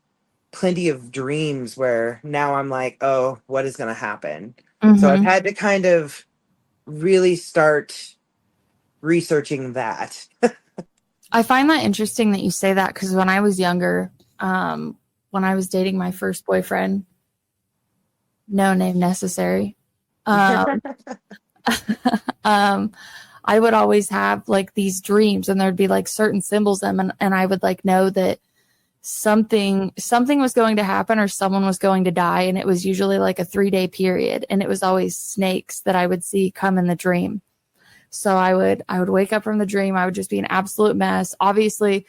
plenty of dreams where now I'm like, oh, what is going to happen? So I've
Mhm.
had to kind of really start researching that.
I find that interesting that you say that because when I was younger, um, when I was dating my first boyfriend, no name necessary, um, um, I would always have like these dreams and there'd be like certain symbols in them and I would like know that something was going to happen or someone was going to die and it was usually like a 3-day period and it was always snakes that I would see come in the dream. So I would wake up from the dream. I would just be an absolute mess. Obviously,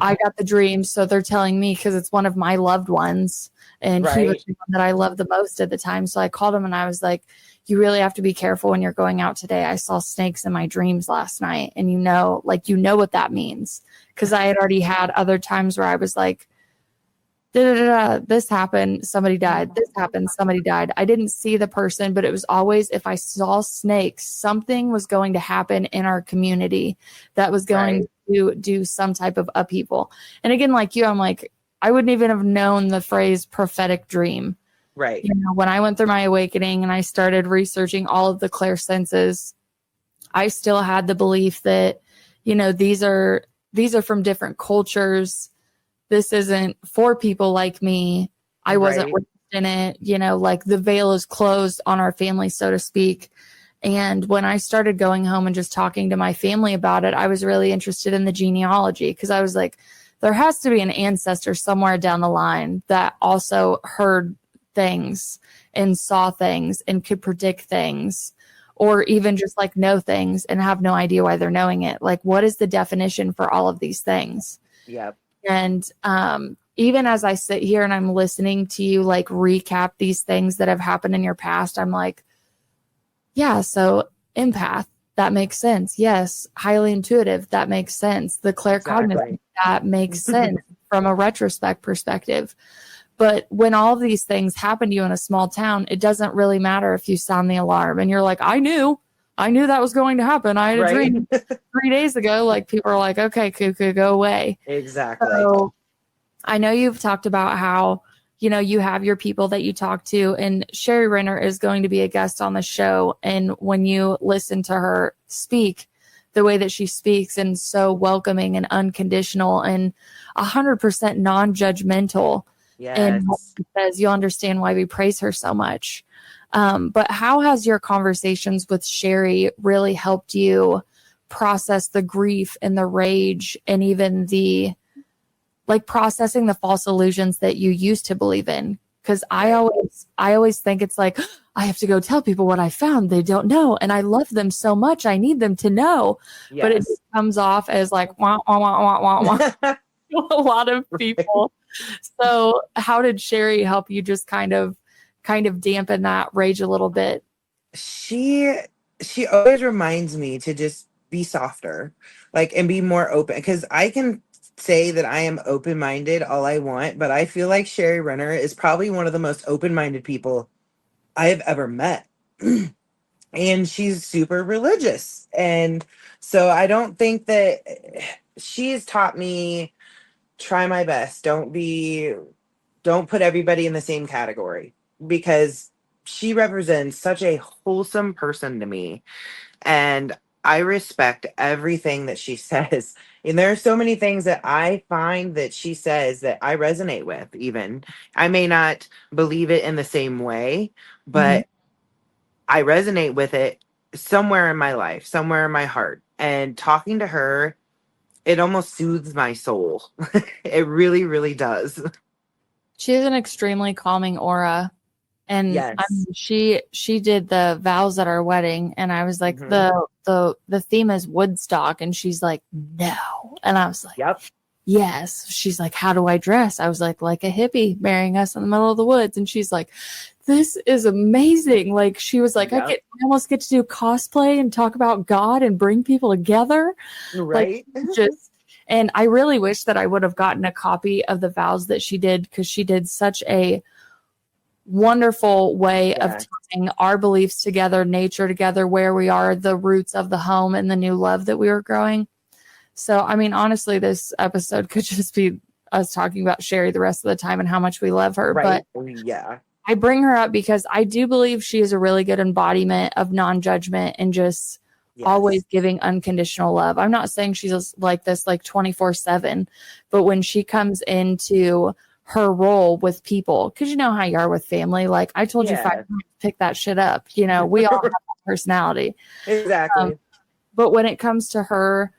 I got the dream, so they're telling me because it's one of my loved ones, and he was
Right.
the one that I loved the most at the time. So I called him and I was like, "You really have to be careful when you're going out today. I saw snakes in my dreams last night, and what that means." Because I had already had other times where I was like, this happened, somebody died. This happened, somebody died. I didn't see the person, but it was always if I saw snakes, something was going to happen in our community that was going
Right.
to do some type of upheaval. And again, like you, I'm like, I wouldn't even have known the phrase prophetic dream.
Right.
When I went through my awakening and I started researching all of the clairsenses, I still had the belief that, these are from different cultures. This isn't for people like me. I wasn't
Right.
raised in it, like the veil is closed on our family, so to speak. And when I started going home and just talking to my family about it, I was really interested in the genealogy because I was like, there has to be an ancestor somewhere down the line that also heard things and saw things and could predict things or even just like know things and have no idea why they're knowing it. Like, what is the definition for all of these things?
Yep.
And even as I sit here and I'm listening to you like recap these things that have happened in your past, I'm like, yeah, so empath, that makes sense. Yes, highly intuitive, that makes sense. The claircognizant,
Exactly.
that makes sense from a retrospect perspective. But when all of these things happen to you in a small town, it doesn't really matter if you sound the alarm and you're like, I knew that was going to happen. I had a
Right.
dream 3 days ago. Like people are like, okay, cuckoo, go away.
Exactly.
So I know you've talked about how, you have your people that you talk to, and Sherry Renner is going to be a guest on the show. And when you listen to her speak, the way that she speaks and so welcoming and unconditional and 100% non-judgmental and what
Yes.
she says, you'll understand why we praise her so much. But how has your conversations with Sherry really helped you process the grief and the rage and even the like processing the false illusions that you used to believe in? Because
Right.
I always think it's like I have to go tell people what I found. They don't know, and I love them so much. I need them to know, but it
Yes.
just comes off as like wah wah wah wah wah wah. A lot of people. So, how did Sherry help you just kind of dampen that rage a little bit?
she she always reminds me to just be softer, like, and be more open, because I can say that I am open-minded all I want, but I feel like Sherry Renner is probably one of the most open-minded people I have ever met. And she's super religious, and so I don't think that she's taught me, try my best, don't put everybody in the same category, because she represents such a wholesome person to me. And I respect everything that she says. And there are so many things that I find that she says that I resonate with, even. I may not believe it in the same way,
Mhm.
but I resonate with it somewhere in my life, somewhere in my heart. And talking to her, it almost soothes my soul. It really, really does.
She has an extremely calming aura. And I
Yes.
mean, she did the vows at our wedding, and I was like,
Hmm.
the theme is Woodstock, and she's like, no, and I was like,
Yep.
yes. She's like, how do I dress? I was like a hippie marrying us in the middle of the woods, and she's like, this is amazing. Like she was like,
Yep.
I almost get to do cosplay and talk about God and bring people together, like
Right.
just. And I really wish that I would have gotten a copy of the vows that she did because she did such a wonderful way of
Yeah.
tying our beliefs together, nature together, where we are, the roots of the home, and the new love that we were growing. So, I mean, honestly, this episode could just be us talking about Sherry the rest of the time and how much we love her. But
Right. Yeah.
I bring her up because I do believe she is a really good embodiment of non-judgment and just always
Yes.
giving unconditional love. I'm not saying she's like this like 24/7, but when she comes into her role with people, because you know how you are with family. Like I told you 5
Yeah.
times, pick that shit up. You know, we all have that personality. Um,
Exactly.
but when it comes to her,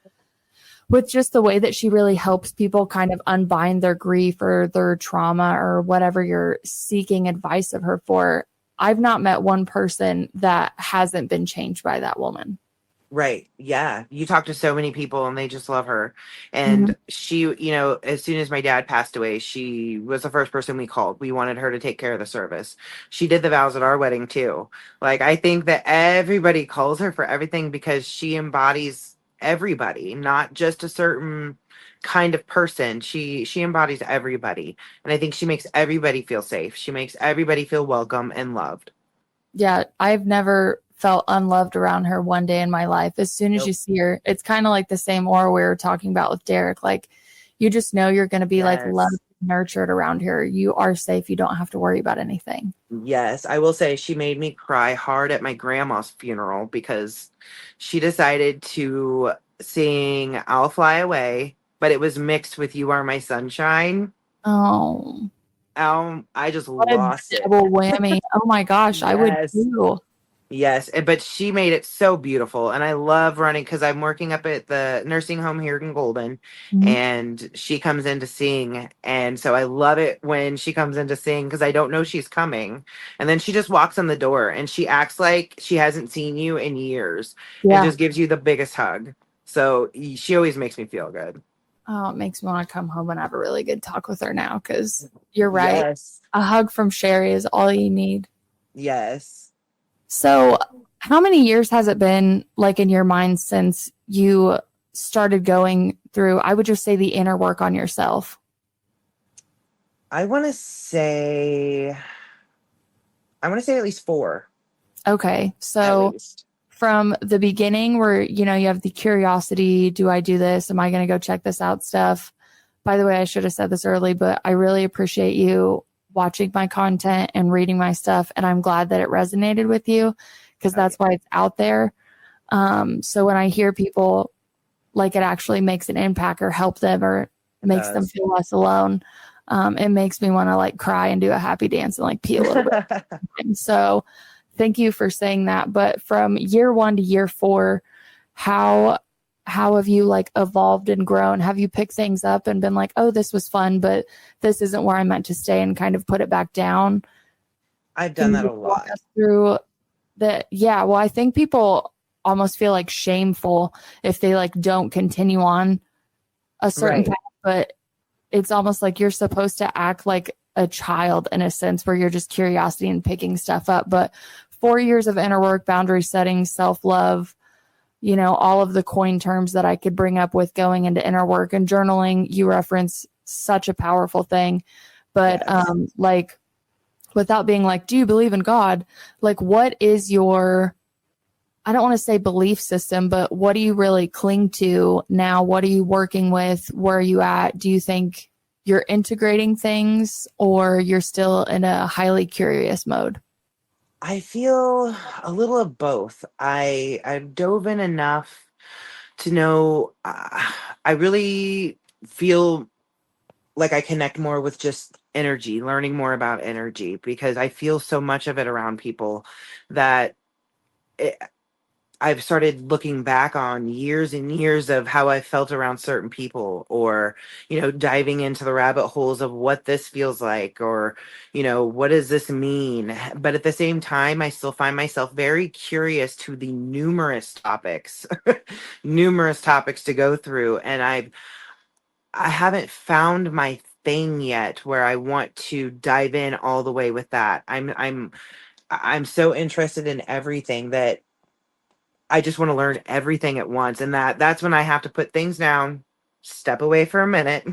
with just the way that she really helps people kind of unbind their grief or their trauma or whatever you're seeking advice of her for, I've not met one person that hasn't been changed by that woman.
Right. Yeah. You talk to so many people and they just love her.
Mhm.
And she, as soon as my dad passed away, she was the first person we called. We wanted her to take care of the service. She did the vows at our wedding too. Like, I think that everybody calls her for everything because she embodies everybody, not just a certain kind of person. She embodies everybody. And I think she makes everybody feel safe. She makes everybody feel welcome and loved.
Yeah, I've never felt unloved around her one day in my life. As soon as you
Nope.
see her, it's kind of like the same aura we were talking about with Derek. Like, you just know you're going to be like loved,
Yes.
nurtured around her. You are safe. You don't have to worry about anything.
Yes, I will say she made me cry hard at my grandma's funeral because she decided to sing I'll Fly Away, but it was mixed with You Are My Sunshine.
Oh,
I just
what a
lost it.
double whammy. Oh my gosh, I would
Yes.
too.
Yes, but she made it so beautiful, and I love running because I'm working up at the nursing home here in Golden,
Mhm.
and she comes in to sing, and so I love it when she comes in to sing because I don't know she's coming, and then she just walks in the door and she acts like she hasn't seen you in years, and
Yeah.
just gives you the biggest hug. So she always makes me feel good.
Oh, it makes me want to come home and have a really good talk with her now because you're right.
Yes,
A hug from Sherry is all you need.
yes.
So, how many years has it been, like in your mind, since you started going through, I would just say, the inner work on yourself?
I want to say, at least four,
Okay.
at
So,
least.
from the beginning, where, you have the curiosity, do I do this? Am I going to go check this out stuff? By the way, I should have said this early, but I really appreciate you watching my content and reading my stuff. And I'm glad that it resonated with you because
Oh,
that's
yeah,
why it's out there. So when I hear people like it actually makes an impact or help them or
it
makes them
does.
feel less alone, it makes me want to like cry and do a happy dance and like pee a little bit. And so thank you for saying that. But from year 1 to year 4, how have you like evolved and grown? Have you picked things up and been like, oh, this was fun, but this isn't where I'm meant to stay, and kind of put it back down?
I've
Can
done
you
that a
just walk
lot.
us through that? Yeah, well, I think people almost feel like shameful if they like don't continue on a certain
Right.
path, but it's almost like you're supposed to act like a child in a sense where you're just curiosity and picking stuff up. But 4 years of inner work, boundary setting, self-love, all of the coin terms that I could bring up with going into inner work and journaling, you reference such a powerful thing. But
Yes.
like without being like, do you believe in God? Like, what is your, I don't want to say belief system, but what do you really cling to now? What are you working with? Where are you at? Do you think you're integrating things or you're still in a highly curious mode?
I feel a little of both. I've dove in enough to know I really feel like I connect more with just energy, learning more about energy because I feel so much of it around people that it, I've started looking back on years and years of how I felt around certain people, or, diving into the rabbit holes of what this feels like, or, what does this mean? But at the same time, I still find myself very curious to the numerous topics, numerous topics to go through. And I haven't found my thing yet where I want to dive in all the way with that. I'm so interested in everything that I just want to learn everything at once, and that's when I have to put things down, step away for a minute,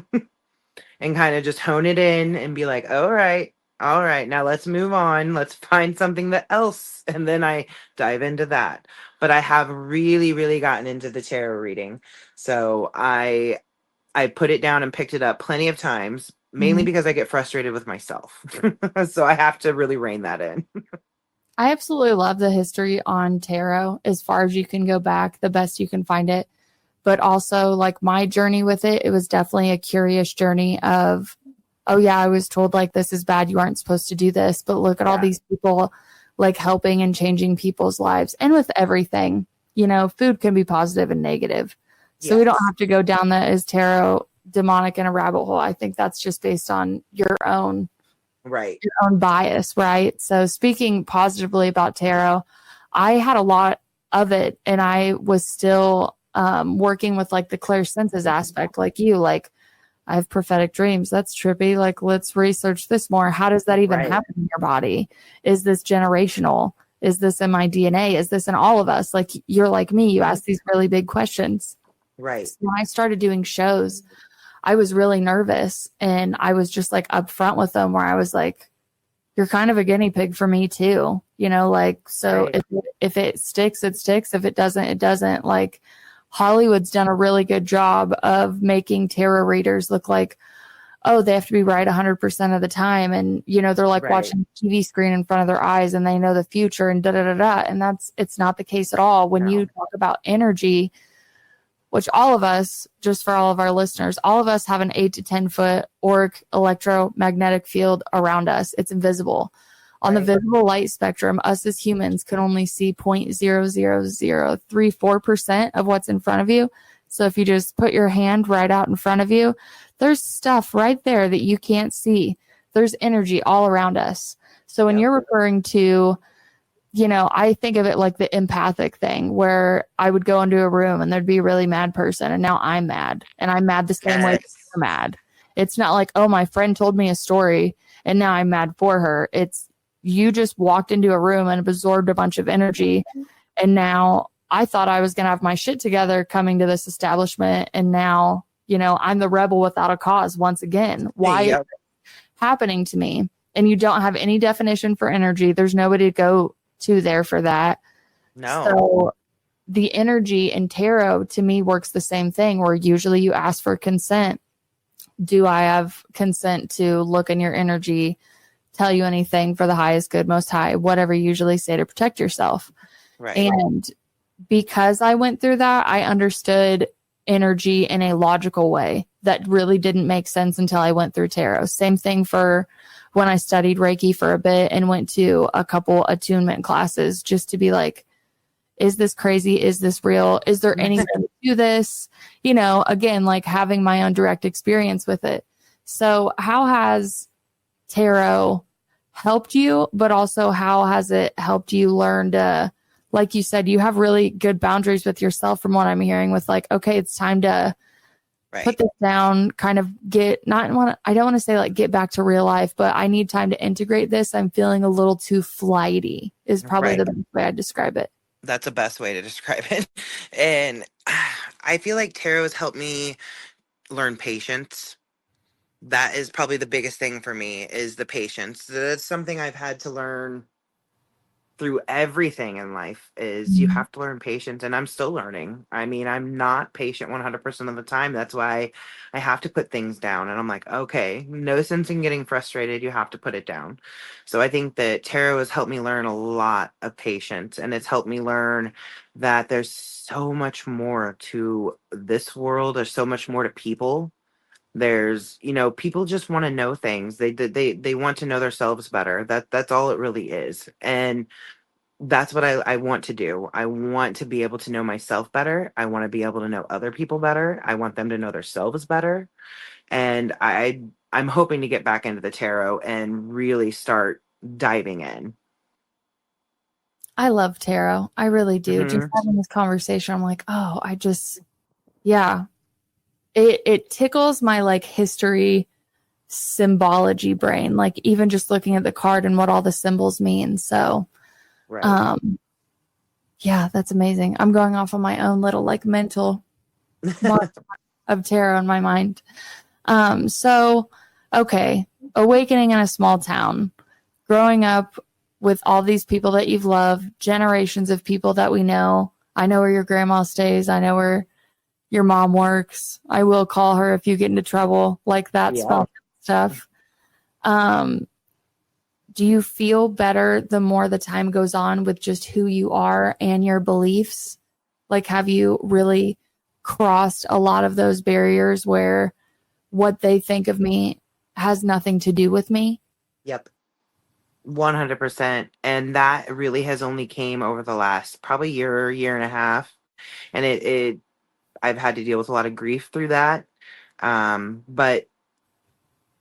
and kind of just hone it in and be like, all right, now let's move on. Let's find something that else, and then I dive into that. But I have really, really gotten into the tarot reading, so I put it down and picked it up plenty of times, mainly
Mhm.
because I get frustrated with myself, so I have to really rein that in.
I absolutely love the history on tarot as far as you can go back, the best you can find it. But also, like my journey with it, it was definitely a curious journey of, oh, yeah, I was told like this is bad. You aren't supposed to do this. But look at all
Yeah.
these people like helping and changing people's lives. And with everything, food can be positive and negative. So we don't
Yes.
have to go down that as tarot demonic in a rabbit hole. I think that's just based on
Right.
your own bias, right? So speaking positively about tarot, I had a lot of it and I was still working with like the clairsenses aspect, like you, like I have prophetic dreams. That's trippy. Like, let's research this more. How does that even
Right.
happen in your body? Is this generational? Is this in my DNA? Is this in all of us? Like, you're like me, you ask these really big questions.
Right.
So when I started doing shows, I was really nervous and I was just like upfront with them where I was like, you're kind of a guinea pig for me too. Like, so
Right.
if it sticks, it sticks. If it doesn't, it doesn't. Like, Hollywood's done a really good job of making tarot readers look like, oh, they have to be right 100% of the time. And, they're like
Right.
watching a TV screen in front of their eyes and they know the future and da da da da. And it's not the case at all. When you
No.
talk about energy, which all of us, just for all of our listeners, all of us have an 8 to 10 foot auric electromagnetic field around us. It's invisible. On the
Right.
visible light spectrum, us as humans can only see 0.00034% of what's in front of you. So if you just put your hand right out in front of you, there's stuff right there that you can't see. There's energy all around us. So when
Yep.
you're referring to, I think of it like the empathic thing where I would go into a room and there'd be a really mad person and now I'm mad and I'm mad the same way that
Yes.
you're mad. It's not like, oh, my friend told me a story and now I'm mad for her. It's you just walked into a room and absorbed a bunch of energy and now I thought I was going to have my shit together coming to this establishment and now, I'm the rebel without a cause once again. Why is
Yep.
it happening to me? And you don't have any definition for energy. There's nobody to go to there for that.
No.
So the energy in tarot to me works the same thing where usually you ask for consent. Do I have consent to look in your energy, tell you anything for the highest good, most high, whatever you usually say to protect yourself?
Right.
And because I went through that, I understood energy in a logical way that really didn't make sense until I went through tarot. Same thing for when I studied Reiki for a bit and went to a couple attunement classes just to be like, is this crazy? Is this real? Is there anything to this? Again, like having my own direct experience with it. So, how has tarot helped you, but also how has it helped you learn to, like you said, you have really good boundaries with yourself from what I'm hearing with like, okay, it's time to put
Right.
this down, kind of I don't want to say like get back to real life, but I need time to integrate this. I'm feeling a little too flighty is probably the
Right.
best way I'd describe it.
That's the best way to describe it. And I feel like tarot has helped me learn patience. That is probably the biggest thing for me is the patience. That's something I've had to learn through everything in life is you
Mhm.
have to learn patience, and I'm still learning. I mean, I'm not patient 100% of the time. That's why I have to put things down, and I'm like, okay, no sense in getting frustrated. You have to put it down. So I think that tarot has helped me learn a lot of patience, and it's helped me learn that there's so much more to this world. There's so much more to people. There's, people just want to know things. They want to know themselves better. That's all it really is. And that's what I want to do. I want to be able to know myself better. I want to be able to know other people better. I want them to know themselves better. And I'm hoping to get back into the tarot and really start diving in.
I love tarot. I really do. Just
Hmm.
having this conversation, I'm like, oh, yeah, it tickles my like history symbology brain, like even just looking at the card and what all the symbols mean. So,
Right.
um, yeah, that's amazing. I'm going off on my own little like mental model of tarot in my mind. So okay, awakening in a small town, growing up with all these people that you've loved, generations of people that we know. I know where your grandma stays. I know where your mom works. I will call her if you get into trouble, like that
Yeah.
small stuff. Um, do you feel better the more the time goes on with just who you are and your beliefs? Like, have you really crossed a lot of those barriers where what they think of me has nothing to do with me?
Yep. 100%. And that really has only came over the last probably year and a half. And I've had to deal with a lot of grief through that. But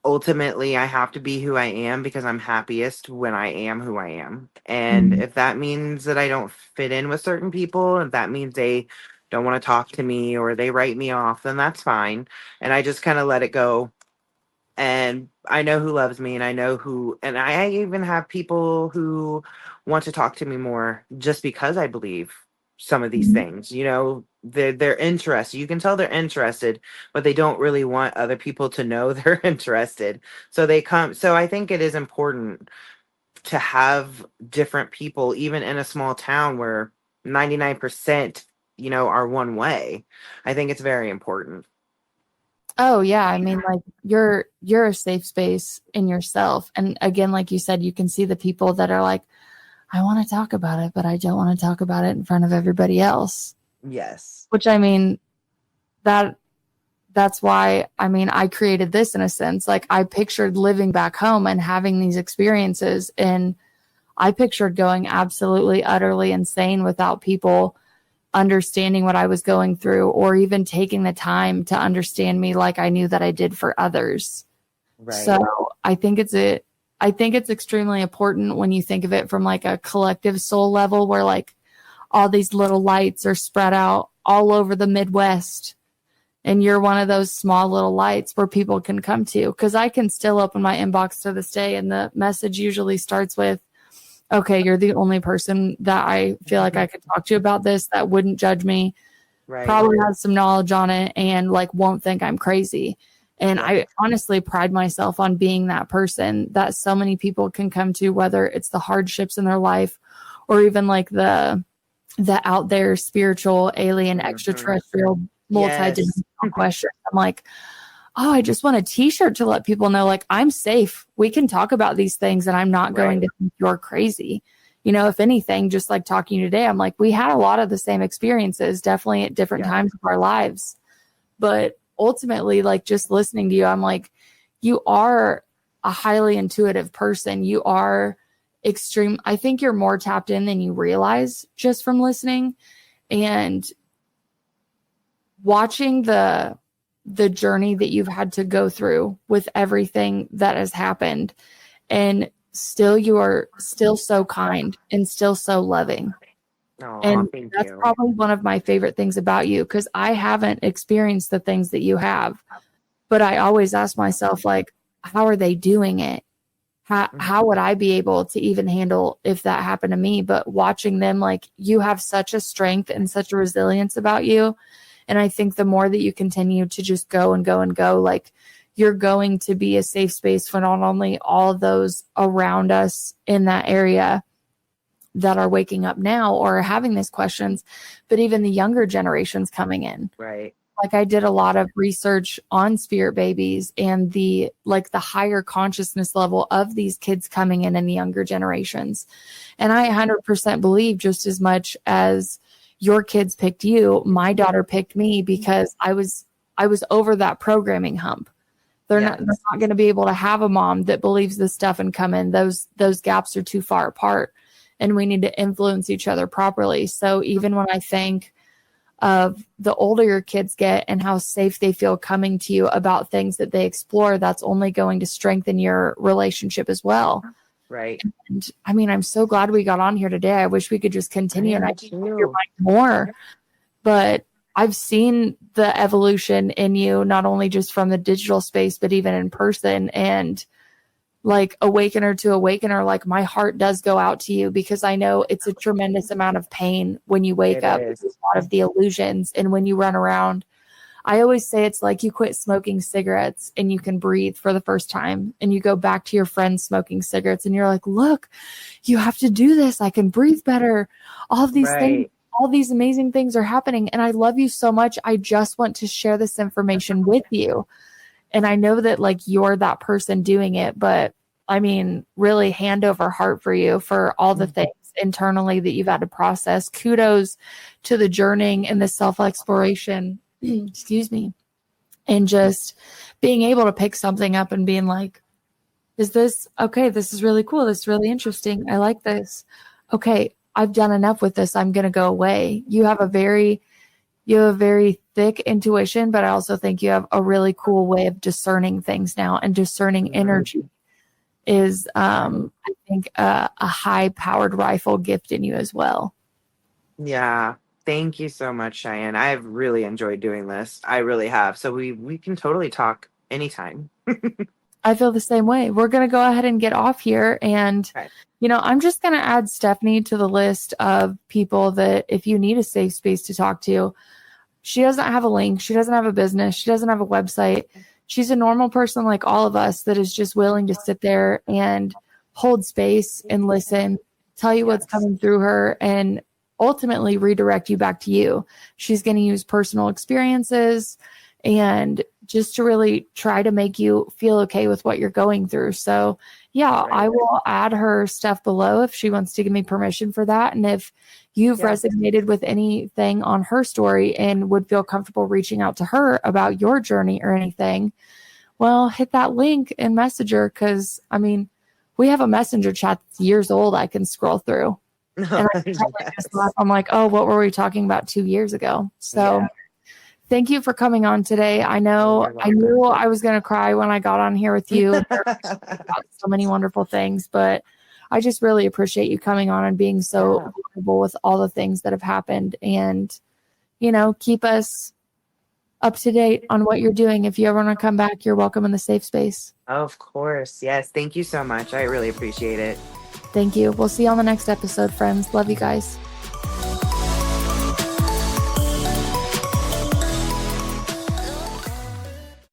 ultimately, I have to be who I am because I'm happiest when I am who I am. And
Mhm.
if that means that I don't fit in with certain people, if that means they don't want to talk to me or they write me off, then that's fine. And I just kind of let it go. And I know who loves me, and I know who, and I even have people who want to talk to me more just because I believe some of these
Mhm.
things. They're interested. You can tell they're interested, but they don't really want other people to know they're interested. So they come. So I think it is important to have different people, even in a small town where 99%, are one way. I think it's very important.
Oh yeah, I mean like you're a safe space in yourself. And again, like you said, you can see the people that are like, I want to talk about it, but I don't want to talk about it in front of everybody else.
Yes.
Which I mean, that that's why I mean I created this in a sense. Like I pictured living back home and having these experiences, and I pictured going absolutely utterly insane without people understanding what I was going through or even taking the time to understand me like I knew that I did for others.
Right.
So I think it's extremely important when you think of it from like a collective soul level where like all these little lights are spread out all over the Midwest, and you're one of those small little lights where people can come to. Because I can still open my inbox to this day, and the message usually starts with, okay, you're the only person that I feel like I could talk to about this that wouldn't judge me,
Right.
probably has some knowledge on it, and like won't think I'm crazy. And
Yep.
I honestly pride myself on being that person that so many people can come to, whether it's the hardships in their life or even like the out there spiritual alien
Hmm.
extraterrestrial
Yes.
multi-dimensional questions. I'm like, oh, I just want a t-shirt to let people know like I'm safe. We can talk about these things and I'm not going
Right.
to think you're crazy. You know, if anything, just like talking today, I'm like, we had a lot of the same experiences, definitely at different
Yeah.
times of our lives. But ultimately, like just listening to you, I'm like, you are a highly intuitive person. You are extreme. I think you're more tapped in than you realize just from listening. And watching the journey that you've had to go through with everything that has happened, and still you are still so kind and still so loving.
Oh,
And
thank
that's
you.
probably one of my favorite things about you, because I haven't experienced the things that you have, but I always ask myself like, how are they doing it? How would I be able to even handle if that happened to me? But watching them, like you have such a strength and such a resilience about you. And I think the more that you continue to just go and go and go, like you're going to be a safe space for not only all those around us in that area, that are waking up now or are having these questions, but even the younger generations coming in.
Right.
Like I did a lot of research on spirit babies and the higher consciousness level of these kids coming in the younger generations. And I 100% believe, just as much as your kids picked you, my daughter picked me, because I was over that programming hump. They're not going to be able to have a mom that believes this stuff and come in. Those gaps are too far apart, and we need to influence each other properly. So even when I think of the older your kids get and how safe they feel coming to you about things that they explore, that's only going to strengthen your relationship as well.
Right.
And I mean, I'm so glad we got on here today. I wish we could just continue and I can hear your mind more. But I've seen the evolution in you, not only just from the digital space, but even in person. And like awakener to awakener, like my heart does go out to you, because I know it's a tremendous amount of pain when you wake up. It's a lot of the illusions. And when you run around, I always say it's like you quit smoking cigarettes and you can breathe for the first time, and you go back to your friends smoking cigarettes and you're like, look, you have to do this. I can breathe better. All of these things, all these amazing things are happening. And I love you so much. I just want to share this information with you. And I know that like you're that person doing it, but I mean, really hand over heart for you for all the things internally that you've had to process. Kudos to the journeying and the self-exploration, excuse me, and just being able to pick something up and being like, is this okay? This is really cool. This is really interesting. I like this. Okay, I've done enough with this. I'm going to go away. You have a very thick intuition, but I also think you have a really cool way of discerning things now, and discerning energy is, I think, a high-powered rifle gift in you as well.
Yeah. Thank you so much, Cheyenne. I've really enjoyed doing this. I really have. So we can totally talk anytime.
I feel the same way. We're going to go ahead and get off here. And, I'm just going to add Stephanie to the list of people that if you need a safe space to talk to. She doesn't have a link. She doesn't have a business. She doesn't have a website. She's a normal person like all of us that is just willing to sit there and hold space and listen, tell you what's coming through her, and ultimately redirect you back to you. She's going to use personal experiences and just to really try to make you feel okay with what you're going through. So I will add her stuff below if she wants to give me permission for that. And if you've resonated with anything on her story and would feel comfortable reaching out to her about your journey or anything, well, hit that link and message her. Cause I mean, we have a messenger chat that's years old I can scroll through. And I'm like, oh, what were we talking about 2 years ago? So thank you for coming on today. I knew I was going to cry when I got on here with you. About so many wonderful things, but I just really appreciate you coming on and being so vulnerable with all the things that have happened, and, keep us up to date on what you're doing. If you ever want to come back, you're welcome in the safe space.
Of course. Yes. Thank you so much. I really appreciate it.
Thank you. We'll see you on the next episode, friends. Love you guys.